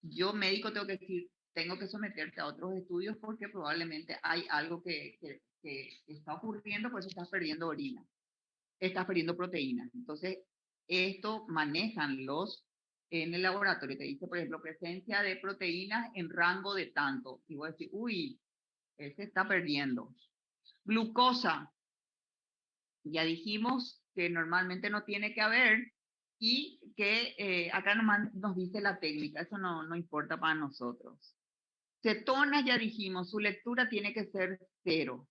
Speaker 1: yo médico tengo que decir, tengo que someterte a otros estudios porque probablemente hay algo que está ocurriendo, por eso estás perdiendo orina, estás perdiendo proteínas. Entonces, esto manejan en el laboratorio. Te dice, por ejemplo, presencia de proteínas en rango de tanto. Y voy a decir, uy, se está perdiendo. Glucosa. Ya dijimos que normalmente no tiene que haber y que acá nomás nos dice la técnica. Eso no importa para nosotros. Cetonas, ya dijimos, su lectura tiene que ser 0.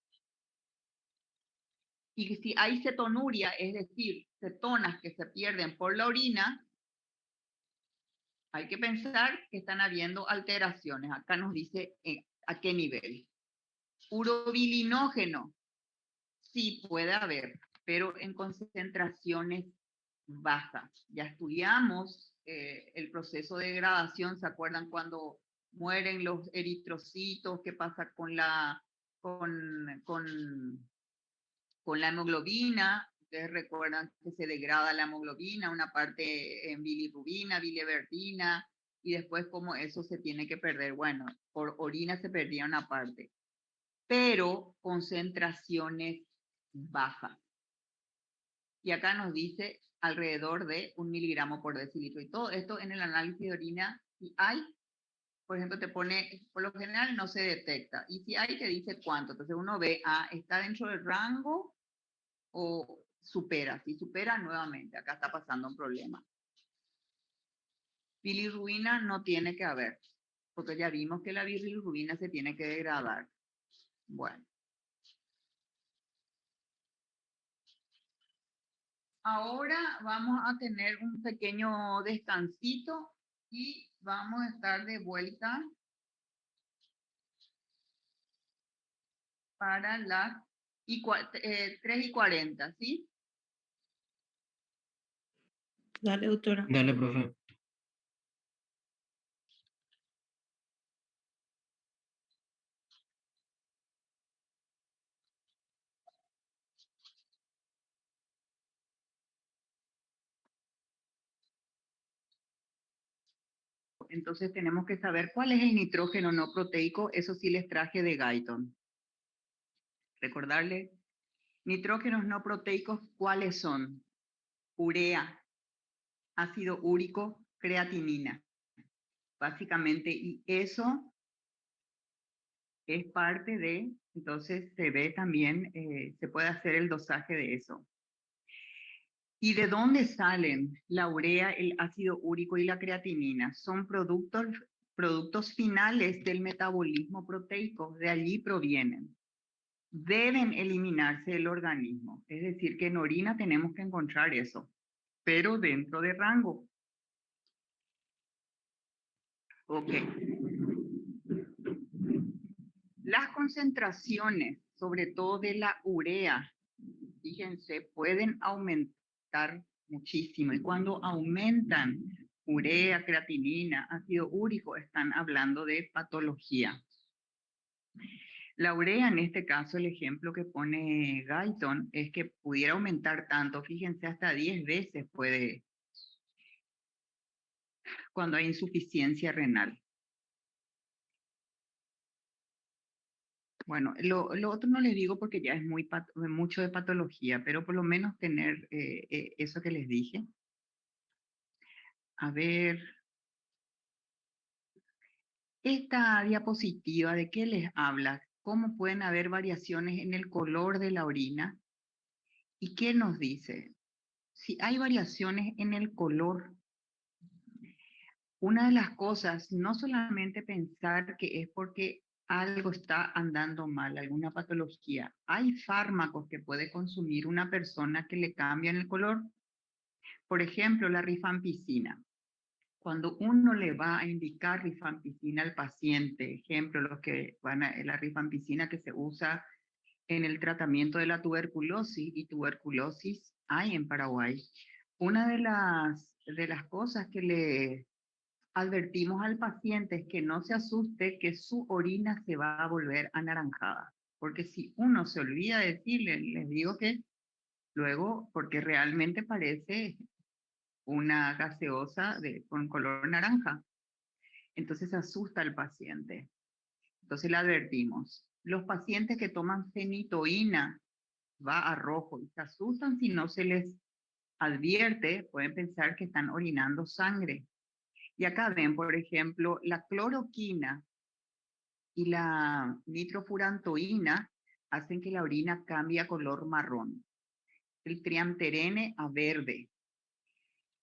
Speaker 1: Y si hay cetonuria, es decir, cetonas que se pierden por la orina, hay que pensar que están habiendo alteraciones. Acá nos dice a qué nivel. Urobilinógeno, sí puede haber, pero en concentraciones bajas. Ya estudiamos el proceso de degradación, ¿se acuerdan cuando mueren los eritrocitos? ¿Qué pasa con la hemoglobina? Ustedes recuerdan que se degrada la hemoglobina, una parte en bilirrubina, biliverdina, y después como eso se tiene que perder. Bueno, por orina se perdía una parte, pero concentraciones bajas. Y acá nos dice alrededor de 1 miligramo por decilitro. Y todo esto en el análisis de orina, si hay, por ejemplo, te pone, por lo general no se detecta. Y si hay, te dice cuánto. Entonces uno ve, está dentro del rango o supera. Si supera, nuevamente, acá está pasando un problema. Bilirrubina no tiene que haber, porque ya vimos que la bilirrubina se tiene que degradar. Bueno. Ahora vamos a tener un pequeño descansito y vamos a estar de vuelta para las 3:40, ¿sí?
Speaker 5: Dale, doctora.
Speaker 2: Dale, profe.
Speaker 1: Entonces tenemos que saber cuál es el nitrógeno no proteico. Eso sí les traje de Guyton. Recordarles, nitrógenos no proteicos, ¿cuáles son? Urea, ácido úrico, creatinina. Básicamente, y eso es parte de, entonces se ve también, se puede hacer el dosaje de eso. ¿Y de dónde salen la urea, el ácido úrico y la creatinina? Son productos finales del metabolismo proteico, de allí provienen. Deben eliminarse del organismo, es decir, que en orina tenemos que encontrar eso, pero dentro de rango. Ok. Las concentraciones, sobre todo de la urea, fíjense, pueden aumentar muchísimo. Y cuando aumentan urea, creatinina, ácido úrico, están hablando de patología. La urea, en este caso, el ejemplo que pone Guyton es que pudiera aumentar tanto, fíjense, hasta 10 veces puede, cuando hay insuficiencia renal. Bueno, lo otro no les digo porque ya es mucho de patología, pero por lo menos tener eso que les dije. A ver, esta diapositiva, ¿de qué les habla? ¿Cómo pueden haber variaciones en el color de la orina? ¿Y qué nos dice? Si hay variaciones en el color, una de las cosas, no solamente pensar que es porque algo está andando mal, alguna patología. Hay fármacos que puede consumir una persona que le cambian el color. Por ejemplo, la rifampicina. Cuando uno le va a indicar rifampicina al paciente, ejemplo, los que van a la rifampicina que se usa en el tratamiento de la tuberculosis, y tuberculosis hay en Paraguay. Una de las cosas que le advertimos al paciente es que no se asuste, que su orina se va a volver anaranjada. Porque si uno se olvida de decirle, les digo que luego, porque realmente parece una gaseosa con color naranja. Entonces asusta al paciente. Entonces le advertimos. Los pacientes que toman fenitoína va a rojo y se asustan si no se les advierte, pueden pensar que están orinando sangre. Y acá ven, por ejemplo, la cloroquina y la nitrofurantoína hacen que la orina cambie a color marrón. El triamterene a verde.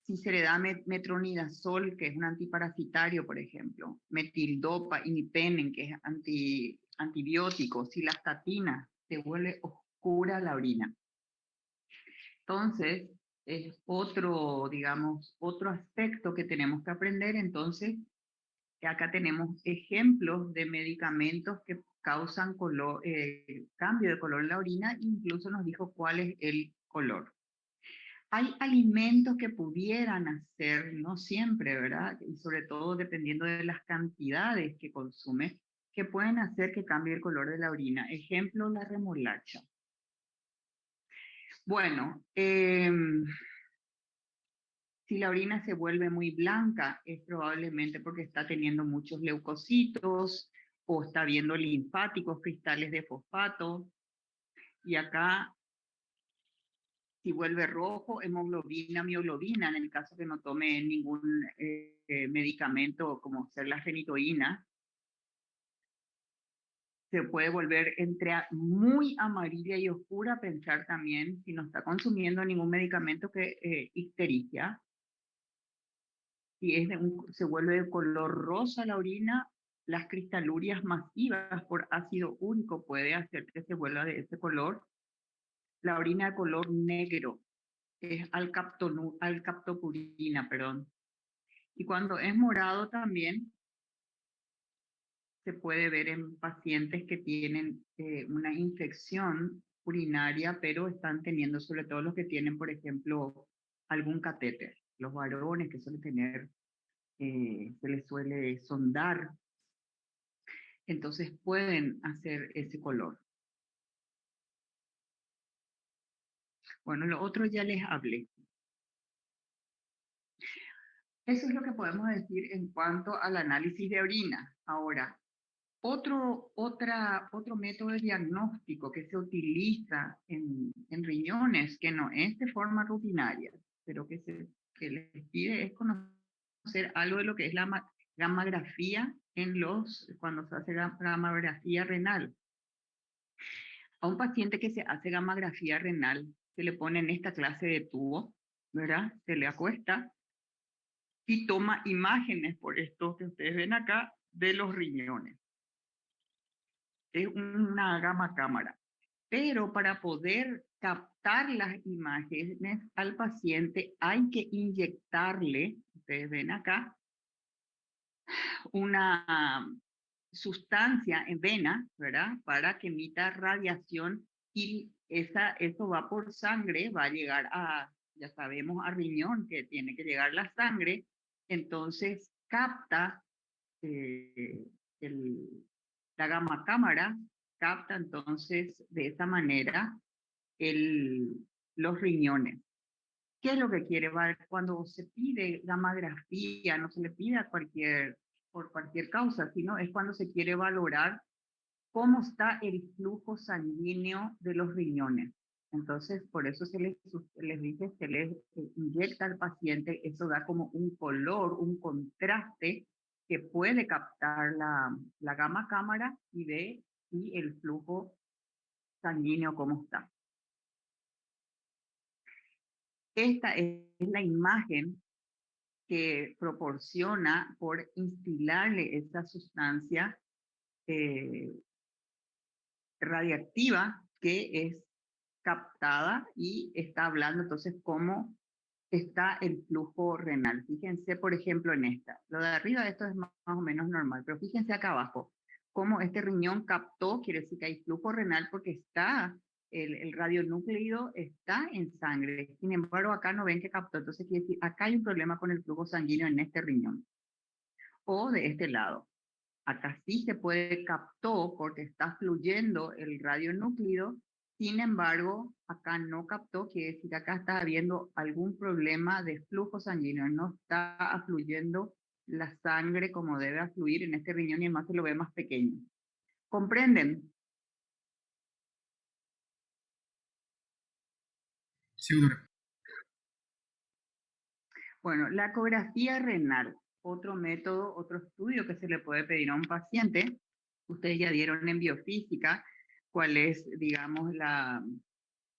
Speaker 1: Si se le da metronidazol, que es un antiparasitario, por ejemplo, metildopa, imipenem, que es antibiótico, cilastatina, se vuelve oscura la orina. Entonces, es otro, digamos, otro aspecto que tenemos que aprender. Entonces, acá tenemos ejemplos de medicamentos que causan cambio de color en la orina, incluso nos dijo cuál es el color. Hay alimentos que pudieran hacer, no siempre, ¿verdad? Y sobre todo dependiendo de las cantidades que consume, que pueden hacer que cambie el color de la orina. Ejemplo, la remolacha. Bueno, si la orina se vuelve muy blanca, es probablemente porque está teniendo muchos leucocitos o está viendo linfáticos, cristales de fosfato. Y acá, si vuelve rojo, hemoglobina, mioglobina, en el caso que no tome ningún medicamento como ser la fenitoína, se puede volver entre muy amarilla y oscura, pensar también, si no está consumiendo ningún medicamento, que ictericia. Si se vuelve de color rosa la orina, las cristalurias masivas por ácido úrico puede hacer que se vuelva de ese color. La orina de color negro es alcaptopurina, perdón. Y cuando es morado también se puede ver en pacientes que tienen una infección urinaria, pero están teniendo, sobre todo los que tienen, por ejemplo, algún catéter. Los varones que suelen tener, se les suele sondar, entonces pueden hacer ese color. Bueno, lo otro ya les hablé. Eso es lo que podemos decir en cuanto al análisis de orina. Ahora, otro método de diagnóstico que se utiliza en riñones, que no es de forma rutinaria, pero que les pide es conocer algo de lo que es la gammagrafía cuando se hace gammagrafía renal. A un paciente que se hace gammagrafía renal, se le pone en esta clase de tubo, ¿verdad? Se le acuesta y toma imágenes, por esto que ustedes ven acá, de los riñones. Es una gamma cámara. Pero para poder captar las imágenes al paciente hay que inyectarle, ustedes ven acá, una sustancia en vena, ¿verdad? Para que emita radiación y eso va por sangre, va a llegar ya sabemos, a riñón, que tiene que llegar la sangre, entonces capta eh, la gamma cámara, capta entonces de esa manera los riñones. ¿Qué es lo que quiere ver? Cuando se pide gammagrafía, no se le pide por cualquier causa, sino es cuando se quiere valorar cómo está el flujo sanguíneo de los riñones. Entonces, por eso les dice, se les inyecta al paciente, eso da como un color, un contraste que puede captar la gamma cámara y ve y el flujo sanguíneo cómo está. Esta es la imagen que proporciona por instilarle esta sustancia radiactiva que es captada y está hablando entonces cómo está el flujo renal. Fíjense, por ejemplo, en esta. Lo de arriba de esto es más o menos normal, pero fíjense acá abajo, cómo este riñón captó, quiere decir que hay flujo renal porque está, el radionúclido está en sangre. Sin embargo, acá no ven que captó, entonces quiere decir, acá hay un problema con el flujo sanguíneo en este riñón. O de este lado. Acá sí se puede captó porque está fluyendo el radionúclido, sin embargo, acá no captó, quiere decir que acá está habiendo algún problema de flujo sanguíneo, no está afluyendo la sangre como debe afluir en este riñón y además se lo ve más pequeño. ¿Comprenden?
Speaker 6: Sí, doctora.
Speaker 1: Bueno, la ecografía renal, otro método, otro estudio que se le puede pedir a un paciente. Ustedes ya dieron en biofísica cuál es, digamos,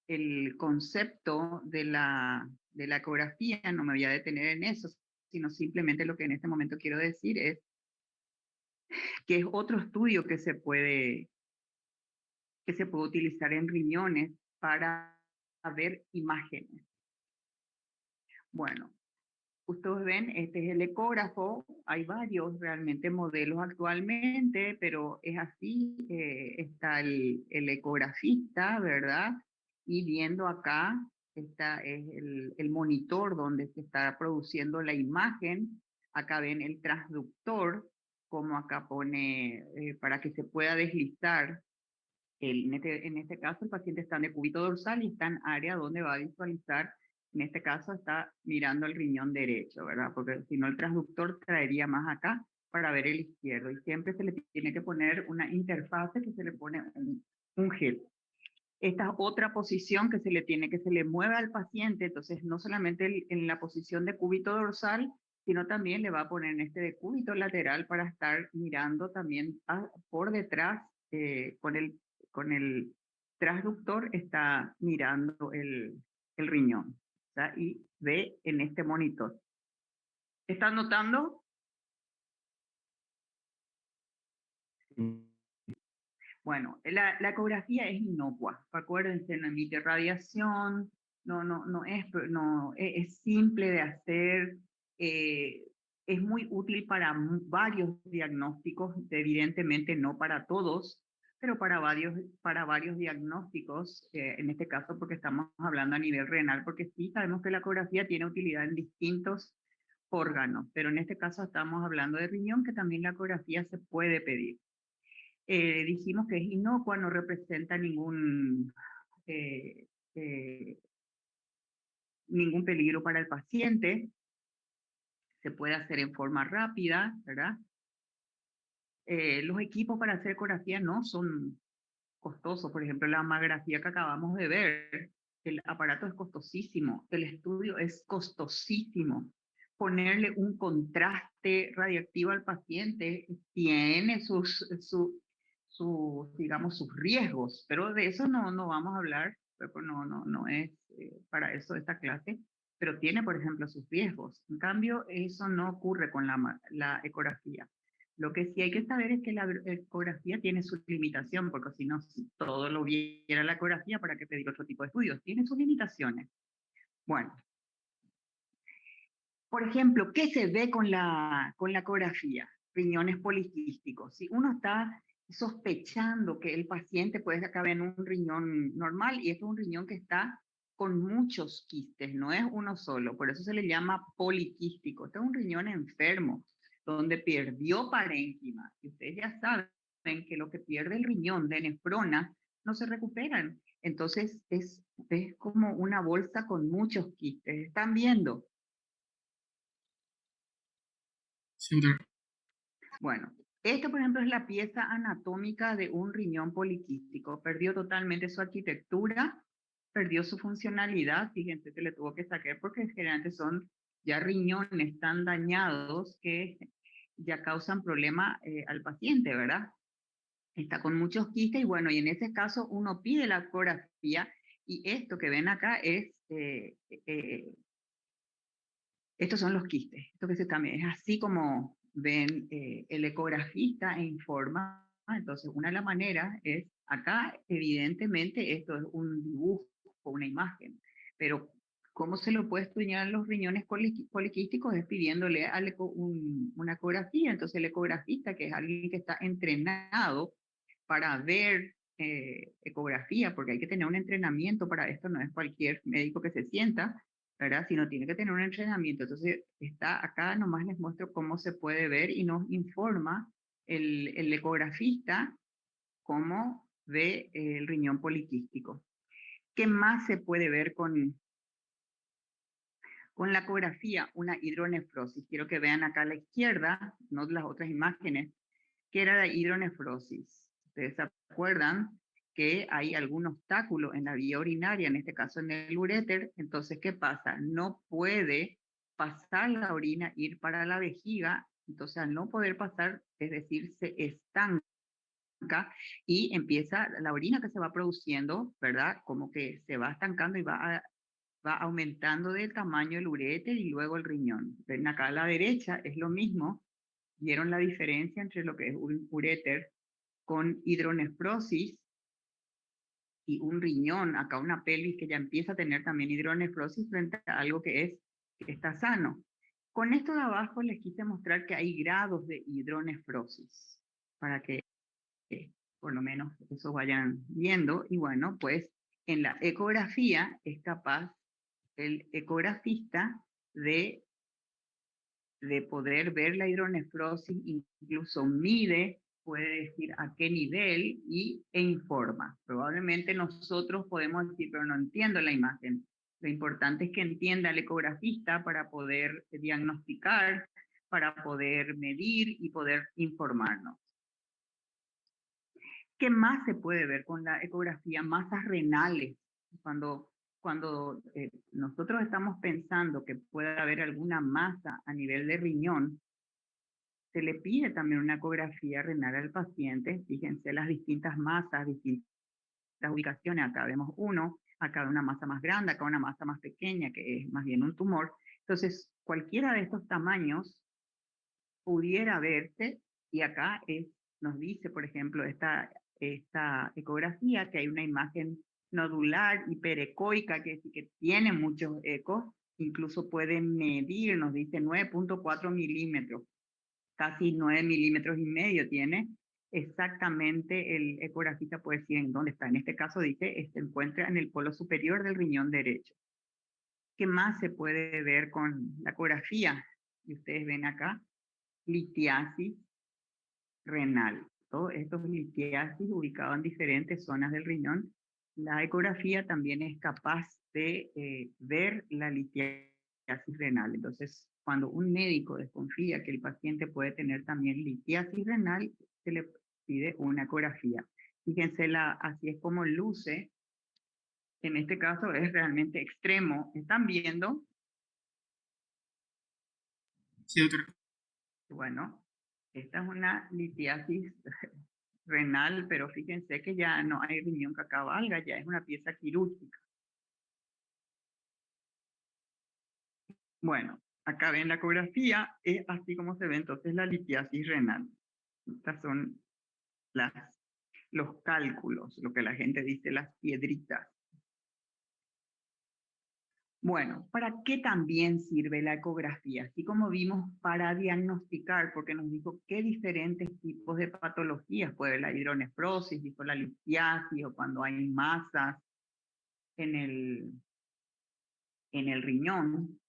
Speaker 1: el concepto de la ecografía. No me voy a detener en eso, sino simplemente lo que en este momento quiero decir es que es otro estudio que se puede utilizar en riñones para ver imágenes. Bueno, ustedes ven, este es el ecógrafo, hay varios realmente modelos actualmente, pero es así, está el ecografista, ¿verdad? Y viendo acá, esta es el monitor donde se está produciendo la imagen, acá ven el transductor, como acá pone, para que se pueda deslizar. En este caso el paciente está en el cúbito dorsal y está en área donde va a visualizar. En este caso está mirando el riñón derecho, ¿verdad? Porque si no el transductor traería más acá para ver el izquierdo. Y siempre se le tiene que poner una interfase que se le pone un gel. Esta es otra posición que se le mueve al paciente, entonces no solamente en la posición de cúbito dorsal, sino también le va a poner en este de cúbito lateral para estar mirando también por detrás, con el transductor está mirando el riñón, ¿tá? Y ve en este monitor. ¿Están notando? Bueno, la ecografía es inocua, acuérdense, no emite radiación, es simple de hacer, es muy útil para varios diagnósticos, evidentemente no para todos, pero para varios diagnósticos, en este caso porque estamos hablando a nivel renal, porque sí sabemos que la ecografía tiene utilidad en distintos órganos, pero en este caso estamos hablando de riñón, que también la ecografía se puede pedir. Dijimos que es inocua, no representa eh, eh, ningún peligro para el paciente, se puede hacer en forma rápida, ¿verdad? Los equipos para hacer ecografía no son costosos, por ejemplo, la mamografía que acabamos de ver, el aparato es costosísimo, el estudio es costosísimo. Ponerle un contraste radiactivo al paciente tiene digamos, sus riesgos, pero de eso no vamos a hablar, no es para eso esta clase, pero tiene, por ejemplo, sus riesgos. En cambio, eso no ocurre con la ecografía. Lo que sí hay que saber es que la ecografía tiene su limitación, porque si no, si todo lo viera la ecografía, ¿para qué pedir otro tipo de estudios? Tiene sus limitaciones. Bueno, por ejemplo, ¿qué se ve con la ecografía? Riñones poliquísticos. Si uno está sospechando que el paciente puede acabar en un riñón normal, y es un riñón que está con muchos quistes, no es uno solo, por eso se le llama poliquístico. Este es un riñón enfermo, donde perdió parénquima. Y ustedes ya saben que lo que pierde el riñón de nefrona no se recuperan. Entonces es como una bolsa con muchos quistes. ¿Están viendo?
Speaker 6: Sí, doctora.
Speaker 1: Bueno, Esto, por ejemplo, es la pieza anatómica de un riñón poliquístico. Perdió totalmente su arquitectura, perdió su funcionalidad. Fíjense que le tuvo que sacar porque generalmente son ya riñones tan dañados que ya causan problema al paciente, ¿verdad? Está con muchos quistes y bueno, y en ese caso uno pide la ecografía y esto que ven acá es, estos son los quistes. Esto que se también es así como ven el ecografista e informa. Entonces, una de las maneras es, acá evidentemente esto es un dibujo, una imagen, pero ¿cómo se lo puede estudiar los riñones poliquísticos? Es pidiéndole una ecografía. Entonces el ecografista, que es alguien que está entrenado para ver ecografía, porque hay que tener un entrenamiento para esto, no es cualquier médico que se sienta, ¿verdad? Sino tiene que tener un entrenamiento. Entonces, está acá, nomás les muestro cómo se puede ver y nos informa el ecografista cómo ve el riñón poliquístico. ¿Qué más se puede ver con la ecografía? Una hidronefrosis. Quiero que vean acá a la izquierda, no las otras imágenes, que era la hidronefrosis. Ustedes se acuerdan que hay algún obstáculo en la vía urinaria, en este caso en el uréter. Entonces, ¿qué pasa? No puede pasar la orina, ir para la vejiga. Entonces, al no poder pasar, es decir, se estanca y empieza la orina que se va produciendo, ¿verdad? Como que se va estancando y va aumentando del tamaño el uréter y luego el riñón. Ven acá a la derecha es lo mismo. ¿Vieron la diferencia entre lo que es un uréter con hidronefrosis y un riñón, acá una pelvis que ya empieza a tener también hidronefrosis frente a algo que está sano? Con esto de abajo les quise mostrar que hay grados de hidronefrosis, para que por lo menos eso vayan viendo. Y bueno, pues en la ecografía es capaz el ecografista de poder ver la hidronefrosis, incluso mide, puede decir a qué nivel e informa. Probablemente nosotros podemos decir, pero no entiendo la imagen. Lo importante es que entienda el ecografista para poder diagnosticar, para poder medir y poder informarnos. ¿Qué más se puede ver con la ecografía? Masas renales. Cuando nosotros estamos pensando que puede haber alguna masa a nivel de riñón, se le pide también una ecografía renal al paciente. Fíjense las distintas masas, distintas ubicaciones. Acá vemos uno, acá una masa más grande, acá una masa más pequeña, que es más bien un tumor. Entonces, cualquiera de estos tamaños pudiera verse, y acá nos dice, por ejemplo, esta ecografía, que hay una imagen nodular hiperecoica, que tiene muchos ecos, incluso puede medir, nos dice 9.4 milímetros, casi 9 milímetros y medio tiene. Exactamente el ecografista puede decir en dónde está. En este caso dice, se encuentra en el polo superior del riñón derecho. ¿Qué más se puede ver con la ecografía? Y ustedes ven acá, litiasis renal. Todos estos litiasis ubicados en diferentes zonas del riñón. La ecografía también es capaz de ver la litiasis renal. Entonces, cuando un médico desconfía que el paciente puede tener también litiasis renal, se le pide una ecografía. Fíjense, así es como luce. En este caso es realmente extremo. ¿Están viendo?
Speaker 2: Sí, doctor.
Speaker 1: Bueno, esta es una litiasis renal, pero fíjense que ya no hay riñón que acá valga, ya es una pieza quirúrgica. Bueno, acá ven la ecografía, es así como se ve entonces la litiasis renal. Estas son los cálculos, lo que la gente dice, las piedritas. Bueno, ¿para qué también sirve la ecografía? Así como vimos, para diagnosticar, porque nos dijo qué diferentes tipos de patologías puede la hidronefrosis, dijo la litiasis, o cuando hay masas en el riñón.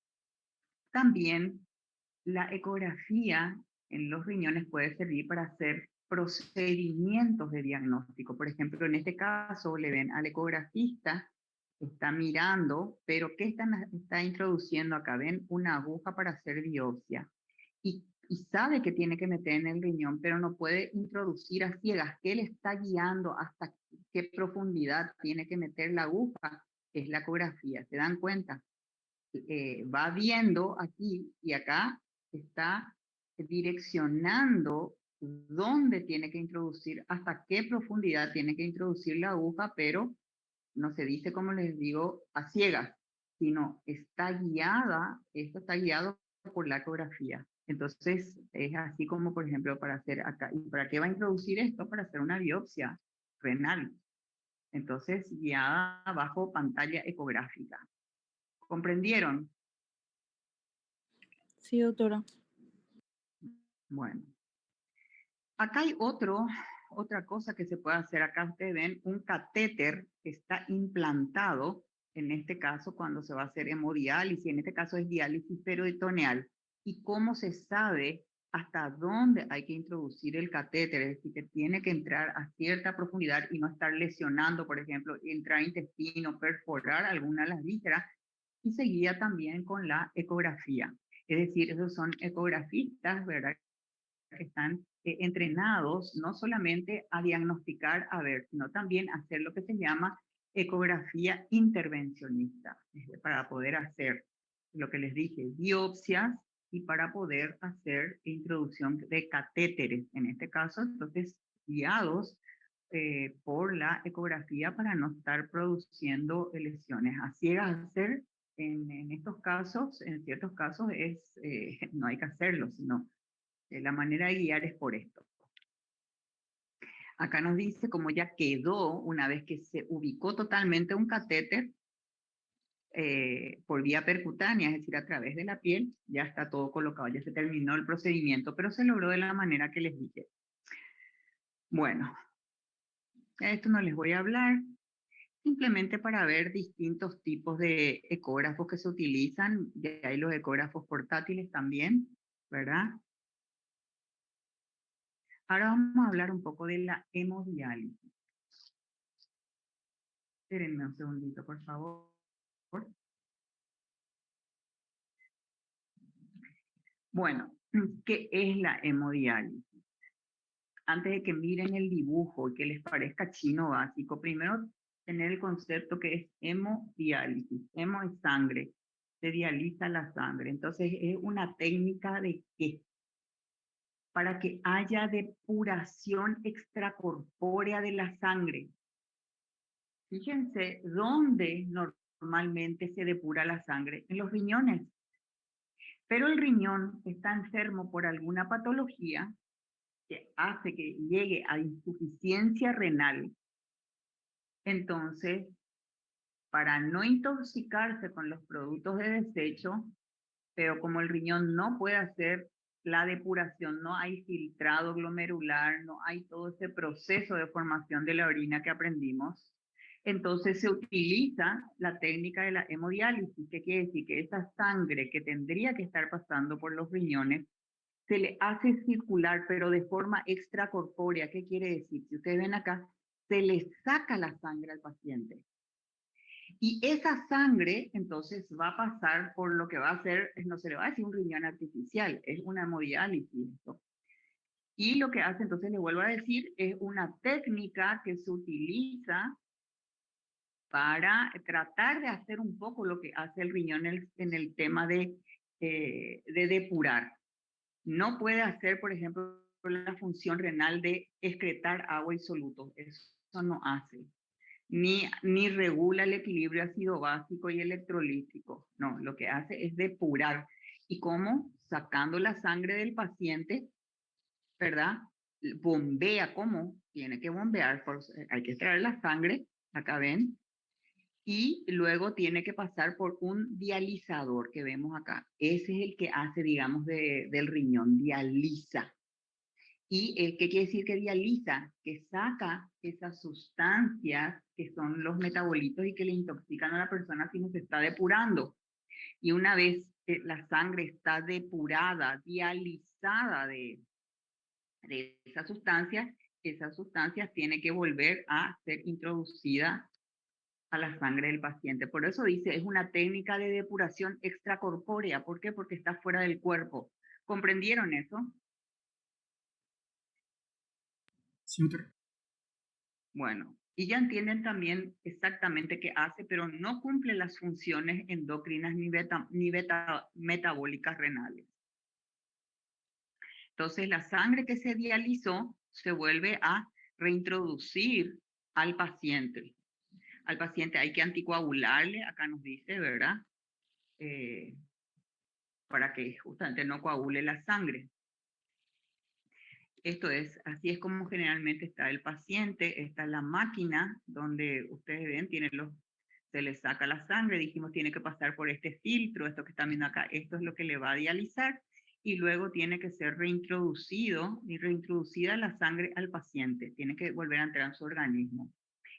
Speaker 1: También la ecografía en los riñones puede servir para hacer procedimientos de diagnóstico. Por ejemplo, en este caso le ven al ecografista, está mirando, pero ¿qué está introduciendo acá? Ven una aguja para hacer biopsia. Y y sabe que tiene que meter en el riñón, pero no puede introducir a ciegas. ¿Qué le está guiando hasta qué profundidad tiene que meter la aguja? Es la ecografía, ¿se dan cuenta? Va viendo aquí y acá, está direccionando dónde tiene que introducir, hasta qué profundidad tiene que introducir la aguja, pero no se dice, como les digo, a ciegas, sino está guiada, esto está guiado por la ecografía. Entonces, es así como, por ejemplo, para hacer acá, ¿y para qué va a introducir esto? Para hacer una biopsia renal. Entonces, guiada bajo pantalla ecográfica. ¿Comprendieron?
Speaker 5: Sí, doctora.
Speaker 1: Bueno. Acá hay otra cosa que se puede hacer. Acá ustedes ven un catéter que está implantado, en este caso cuando se va a hacer hemodiálisis, en este caso es diálisis peritoneal. ¿Y cómo se sabe hasta dónde hay que introducir el catéter? Es decir, que tiene que entrar a cierta profundidad y no estar lesionando, por ejemplo, entrar intestino, perforar alguna de las vísceras, y se guía también con la ecografía. Es decir, esos son ecografistas, ¿verdad?, que están entrenados no solamente a diagnosticar, a ver, sino también a hacer lo que se llama ecografía intervencionista, para poder hacer lo que les dije, biopsias, y para poder hacer introducción de catéteres, en este caso, entonces, guiados por la ecografía para no estar produciendo lesiones. A ciegas hacer en estos casos, en ciertos casos, no hay que hacerlo, sino la manera de guiar es por esto. Acá nos dice cómo ya quedó, una vez que se ubicó totalmente un catéter por vía percutánea, es decir, a través de la piel, ya está todo colocado, ya se terminó el procedimiento, pero se logró de la manera que les dije. Bueno, esto no les voy a hablar, simplemente para ver distintos tipos de ecógrafos que se utilizan. Ya hay los ecógrafos portátiles también, ¿verdad? Ahora vamos a hablar un poco de la hemodiálisis. Espérenme un segundito, por favor. Bueno, ¿qué es la hemodiálisis? Antes de que miren el dibujo y que les parezca chino básico, primero tener el concepto que es hemodiálisis. Hemo es sangre, se dializa la sangre. Entonces es una técnica de qué? Para que haya depuración extracorpórea de la sangre. Fíjense dónde normalmente se depura la sangre, en los riñones. Pero el riñón está enfermo por alguna patología que hace que llegue a insuficiencia renal. Entonces, para no intoxicarse con los productos de desecho, pero como el riñón no puede hacer la depuración, no hay filtrado glomerular, no hay todo ese proceso de formación de la orina que aprendimos, entonces se utiliza la técnica de la hemodiálisis, que quiere decir que esa sangre que tendría que estar pasando por los riñones se le hace circular, pero de forma extracorpórea. ¿Qué quiere decir? Si ustedes ven acá, se le saca la sangre al paciente. Y esa sangre, entonces, va a pasar por lo que va a ser, no se le va a decir un riñón artificial, es una hemodiálisis. Y lo que hace, entonces, le vuelvo a decir, es una técnica que se utiliza para tratar de hacer un poco lo que hace el riñón en el tema de depurar. No puede hacer, por ejemplo, la función renal de excretar agua y solutos. Eso no hace. Ni regula el equilibrio ácido básico y electrolítico. No, lo que hace es depurar. ¿Y cómo? Sacando la sangre del paciente, ¿verdad? Bombea. ¿Cómo? Tiene que bombear. Hay que extraer la sangre, acá ven, y luego tiene que pasar por un dializador que vemos acá. Ese es el que hace, digamos, del riñón, dializa. ¿Y qué quiere decir que dializa? Que saca esas sustancias que son los metabolitos y que le intoxican a la persona si no se está depurando. Y una vez que la sangre está depurada, dializada de esas sustancias tienen que volver a ser introducidas a la sangre del paciente. Por eso dice, es una técnica de depuración extracorpórea. ¿Por qué? Porque está fuera del cuerpo. ¿Comprendieron eso?
Speaker 2: Sí, doctor.
Speaker 1: Bueno, y ya entienden también exactamente qué hace, pero no cumple las funciones endocrinas ni metabólicas renales. Entonces, la sangre que se dializó se vuelve a reintroducir al paciente. Al paciente hay que anticoagularle, acá nos dice, ¿verdad? Para que justamente no coagule la sangre. Esto es, así es como generalmente está el paciente. Está la máquina donde ustedes ven, se le saca la sangre, dijimos tiene que pasar por este filtro, esto que están viendo acá, esto es lo que le va a dializar y luego tiene que ser reintroducida la sangre al paciente, tiene que volver a entrar en su organismo.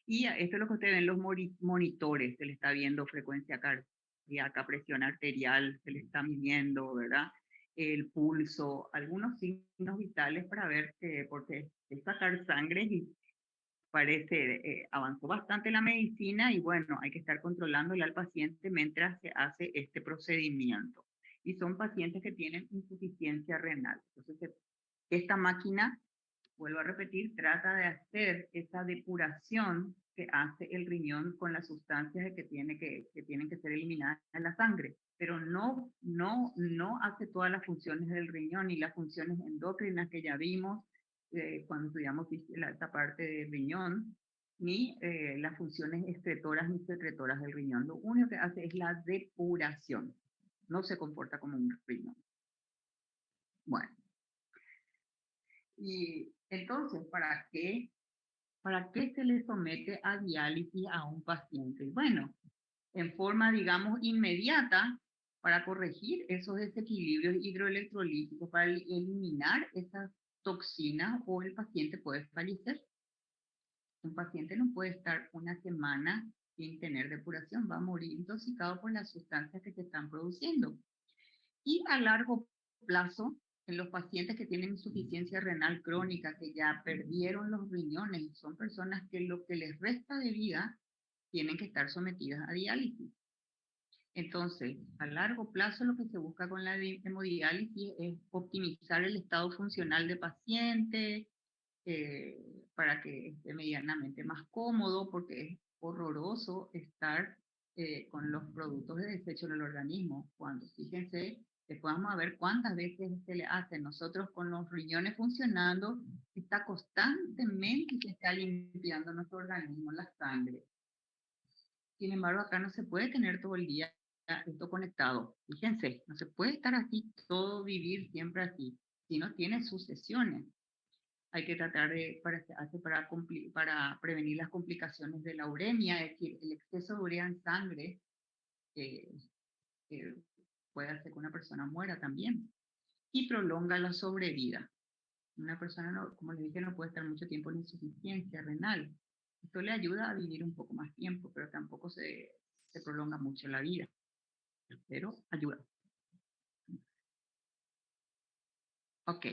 Speaker 1: Y esto es lo que ustedes ven, los monitores, se le está viendo frecuencia cardíaca, presión arterial, se le está midiendo, ¿verdad? El pulso, algunos signos vitales para ver, porque es sacar sangre y parece, avanzó bastante la medicina y bueno, hay que estar controlándole al paciente mientras se hace este procedimiento. Y son pacientes que tienen insuficiencia renal. Entonces, esta máquina, vuelvo a repetir, trata de hacer esa depuración que hace el riñón con las sustancias que tienen que ser eliminadas en la sangre, pero no hace todas las funciones del riñón y las funciones endocrinas que ya vimos cuando estudiamos esta parte del riñón, ni las funciones excretoras ni secretoras del riñón. Lo único que hace es la depuración, no se comporta como un riñón. Bueno. Y entonces, ¿para qué se le somete a diálisis a un paciente? Bueno, en forma, digamos, inmediata, para corregir esos desequilibrios hidroelectrolíticos, para eliminar esas toxinas, o el paciente puede fallecer. Un paciente no puede estar una semana sin tener depuración, va a morir intoxicado por las sustancias que se están produciendo. Y a largo plazo, en los pacientes que tienen insuficiencia renal crónica, que ya perdieron los riñones, son personas que lo que les resta de vida tienen que estar sometidas a diálisis. Entonces, a largo plazo lo que se busca con la hemodiálisis es optimizar el estado funcional del paciente para que esté medianamente más cómodo, porque es horroroso estar con los productos de desecho en el organismo. Cuando, fíjense, después vamos a ver cuántas veces se le hace. Nosotros con los riñones funcionando, está constantemente se está limpiando nuestro organismo, la sangre. Sin embargo, acá no se puede tener todo el día esto conectado. Fíjense, no se puede estar así, todo vivir siempre así, si no tiene sus sesiones. Hay que tratar para prevenir las complicaciones de la uremia, es decir, el exceso de urea en sangre, que puede hacer que una persona muera también. Y prolonga la sobrevida. Una persona, como les dije, no puede estar mucho tiempo en insuficiencia renal. Esto le ayuda a vivir un poco más tiempo, pero tampoco se prolonga mucho la vida. Pero ayuda. Ok.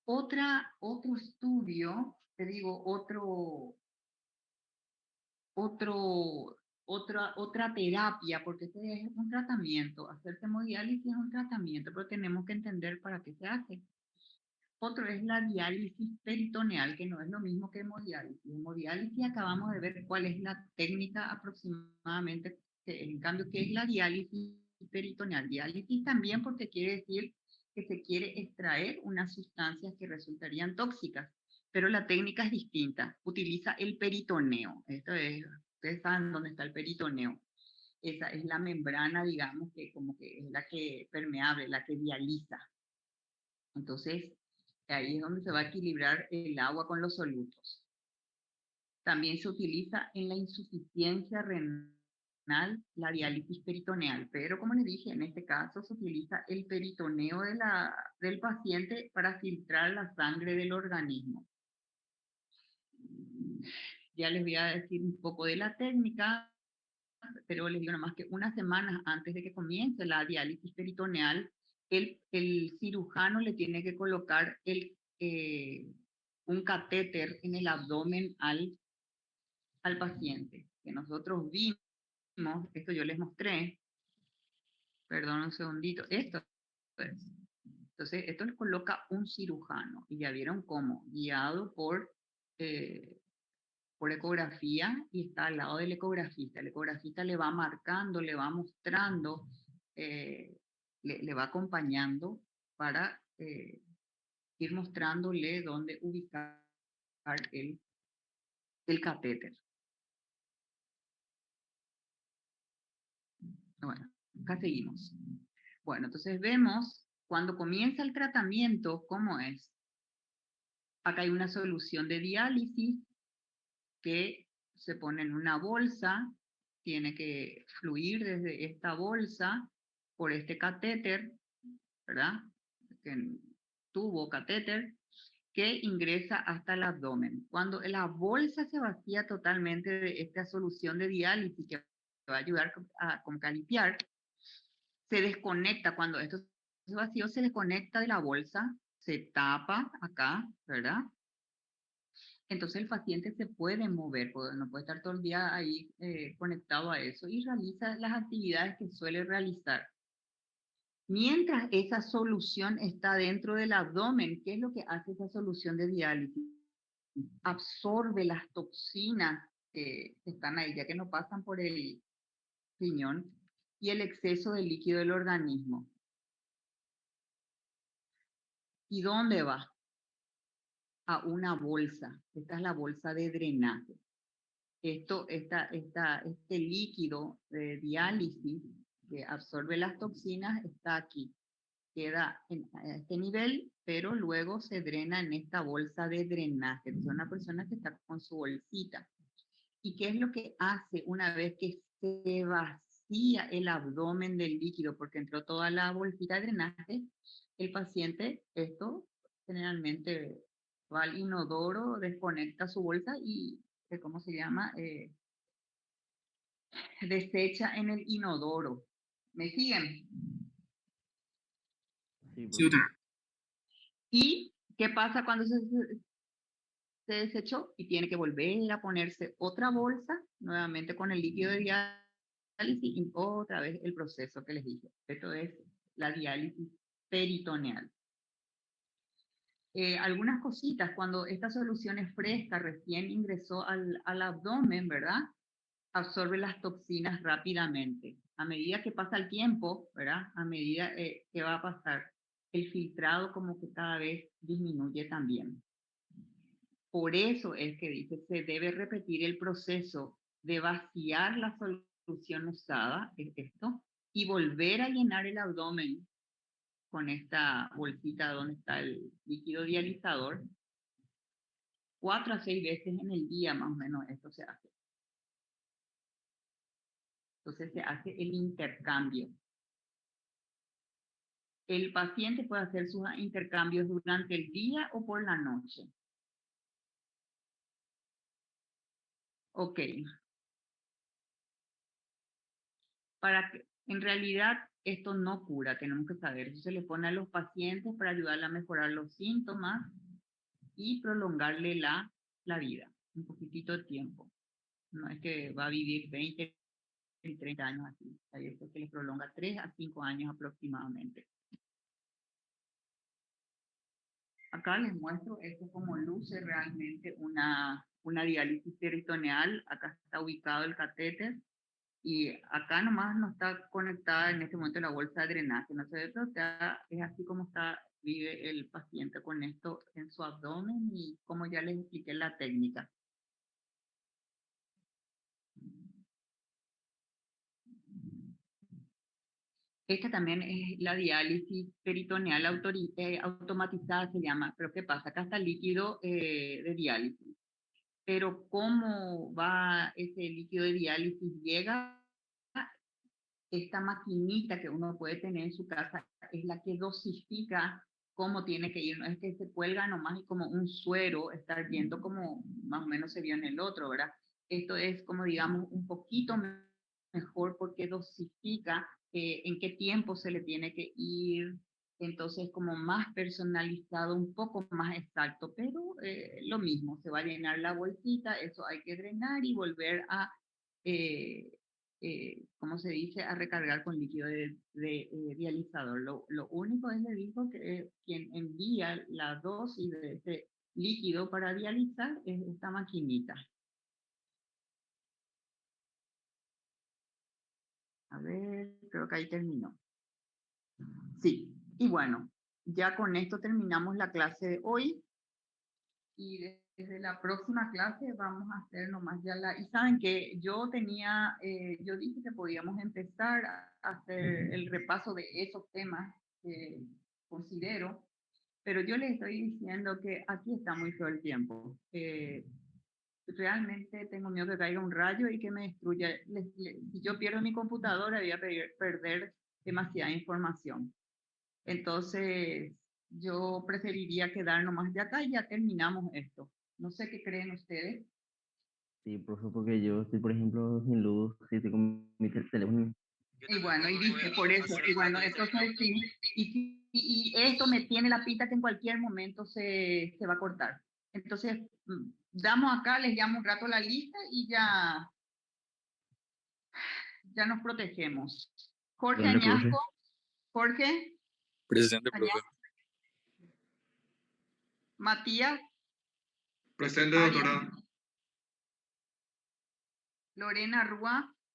Speaker 1: Otro estudio, te digo, otra terapia, porque este es un tratamiento. Hacerse hemodiálisis es un tratamiento, pero tenemos que entender para qué se hace. Otro es la diálisis peritoneal, que no es lo mismo que hemodiálisis. Hemodiálisis acabamos de ver cuál es la técnica aproximadamente, en cambio, ¿qué es la diálisis peritoneal? Diálisis también porque quiere decir que se quiere extraer unas sustancias que resultarían tóxicas, pero la técnica es distinta. Utiliza el peritoneo. Ustedes saben dónde está el peritoneo. Esa es la membrana, digamos, que como que es la que permeable, la que dializa. Entonces, ahí es donde se va a equilibrar el agua con los solutos. También se utiliza en la insuficiencia renal la diálisis peritoneal, pero como les dije, en este caso se utiliza el peritoneo del paciente para filtrar la sangre del organismo. Ya les voy a decir un poco de la técnica, pero les digo nomás que unas semanas antes de que comience la diálisis peritoneal, el cirujano le tiene que colocar un catéter en el abdomen al paciente. Que nosotros vimos, esto yo les mostré, perdón un segundito, esto es. Entonces, esto lo coloca un cirujano, y ya vieron cómo, guiado por ecografía, y está al lado del ecografista. El ecografista le va marcando, le va mostrando, le va acompañando para ir mostrándole dónde ubicar el catéter. Bueno, acá seguimos. Bueno, entonces vemos cuando comienza el tratamiento, ¿cómo es? Acá hay una solución de diálisis que se pone en una bolsa, tiene que fluir desde esta bolsa por este catéter, ¿verdad? Tubo catéter, que ingresa hasta el abdomen. Cuando la bolsa se vacía totalmente de esta solución de diálisis que va a ayudar a limpiar, se desconecta. Cuando esto se vacío, se desconecta de la bolsa, se tapa acá, ¿verdad? Entonces el paciente se puede mover, no puede estar todo el día ahí conectado a eso, y realiza las actividades que suele realizar. Mientras esa solución está dentro del abdomen, ¿qué es lo que hace esa solución de diálisis? Absorbe las toxinas que están ahí, ya que no pasan por el riñón, y el exceso de líquido del organismo. ¿Y dónde va? A una bolsa. Esta es la bolsa de drenaje. Este líquido de diálisis que absorbe las toxinas está aquí. Queda a este nivel, pero luego se drena en esta bolsa de drenaje. Es una persona que está con su bolsita. ¿Y qué es lo que hace una vez que se vacía el abdomen del líquido? Porque entró toda la bolsita de drenaje, el paciente, esto generalmente va al inodoro, desconecta su bolsa y, ¿cómo se llama? Desecha en el inodoro. ¿Me siguen?
Speaker 3: Sí,
Speaker 2: Sí,
Speaker 3: profe.
Speaker 2: doctora.
Speaker 1: ¿Y qué pasa cuando se desechó? Y tiene que volver a ponerse otra bolsa, nuevamente con el líquido de diálisis, y otra vez el proceso que les dije. Esto es la diálisis peritoneal. Algunas cositas, cuando esta solución es fresca, recién ingresó al abdomen, ¿verdad? Absorbe las toxinas rápidamente. A medida que pasa el tiempo, ¿verdad? A medida que va a pasar, el filtrado como que cada vez disminuye también. Por eso es que dice, se debe repetir el proceso de vaciar la solución usada, es esto, y volver a llenar el abdomen con esta bolsita donde está el líquido dializador, 4 a 6 veces en el día más o menos esto se hace. Entonces se hace el intercambio. El paciente puede hacer sus intercambios durante el día o por la noche. Ok. En realidad esto no cura, tenemos que saber. Eso se le pone a los pacientes para ayudarle a mejorar los síntomas y prolongarle la vida, un poquitito de tiempo. No es que va a vivir 20 y 30 años así. Hay esto que les prolonga 3 a 5 años aproximadamente. Acá les muestro esto como luce realmente una diálisis peritoneal. Acá está ubicado el catéter. Y acá nomás no está conectada en este momento la bolsa de drenaje, ¿no es cierto? O sea, es así como vive el paciente con esto en su abdomen, y como ya les expliqué la técnica. Esta también es la diálisis peritoneal automatizada, se llama. Pero ¿qué pasa? Acá está el líquido de diálisis. Pero ¿cómo va ese líquido de diálisis? Llega esta maquinita que uno puede tener en su casa, es la que dosifica cómo tiene que ir. No es que se cuelga nomás y como un suero estar viendo como más o menos se vio en el otro, ¿verdad? Esto es como digamos un poquito mejor porque dosifica en qué tiempo se le tiene que ir. Entonces como más personalizado, un poco más exacto, pero lo mismo, se va a llenar la bolsita, eso hay que drenar y volver a ¿cómo se dice?, a recargar con líquido de dializador. Lo único es, le digo, que quien envía la dosis de este líquido para dializar es esta maquinita. A ver, creo que ahí terminó. Sí, y bueno, ya con esto terminamos la clase de hoy. Y desde la próxima clase vamos a hacer nomás ya la... Y saben que yo tenía, yo dije que podíamos empezar a hacer el repaso de esos temas que considero, pero yo les estoy diciendo que aquí está muy feo el tiempo. Realmente tengo miedo que caiga un rayo y que me destruya. Si yo pierdo mi computadora, voy a perder demasiada información. Entonces, yo preferiría quedar nomás de acá y ya terminamos esto. No sé qué creen ustedes.
Speaker 6: Sí, profe, porque yo estoy, por ejemplo, sin luz, sí, estoy con mi teléfono.
Speaker 1: Y bueno, y dice, por eso, y bueno, entonces sí, y esto me tiene la pita que en cualquier momento se va a cortar. Entonces, damos acá, les llamo un rato la lista y ya nos protegemos. Jorge
Speaker 6: Dale, profe.
Speaker 1: Añasco, Jorge
Speaker 3: Presente, profe.
Speaker 1: Añasco, Matías,
Speaker 2: Presente,
Speaker 1: Arias,
Speaker 2: doctora.
Speaker 1: Lorena Rúa,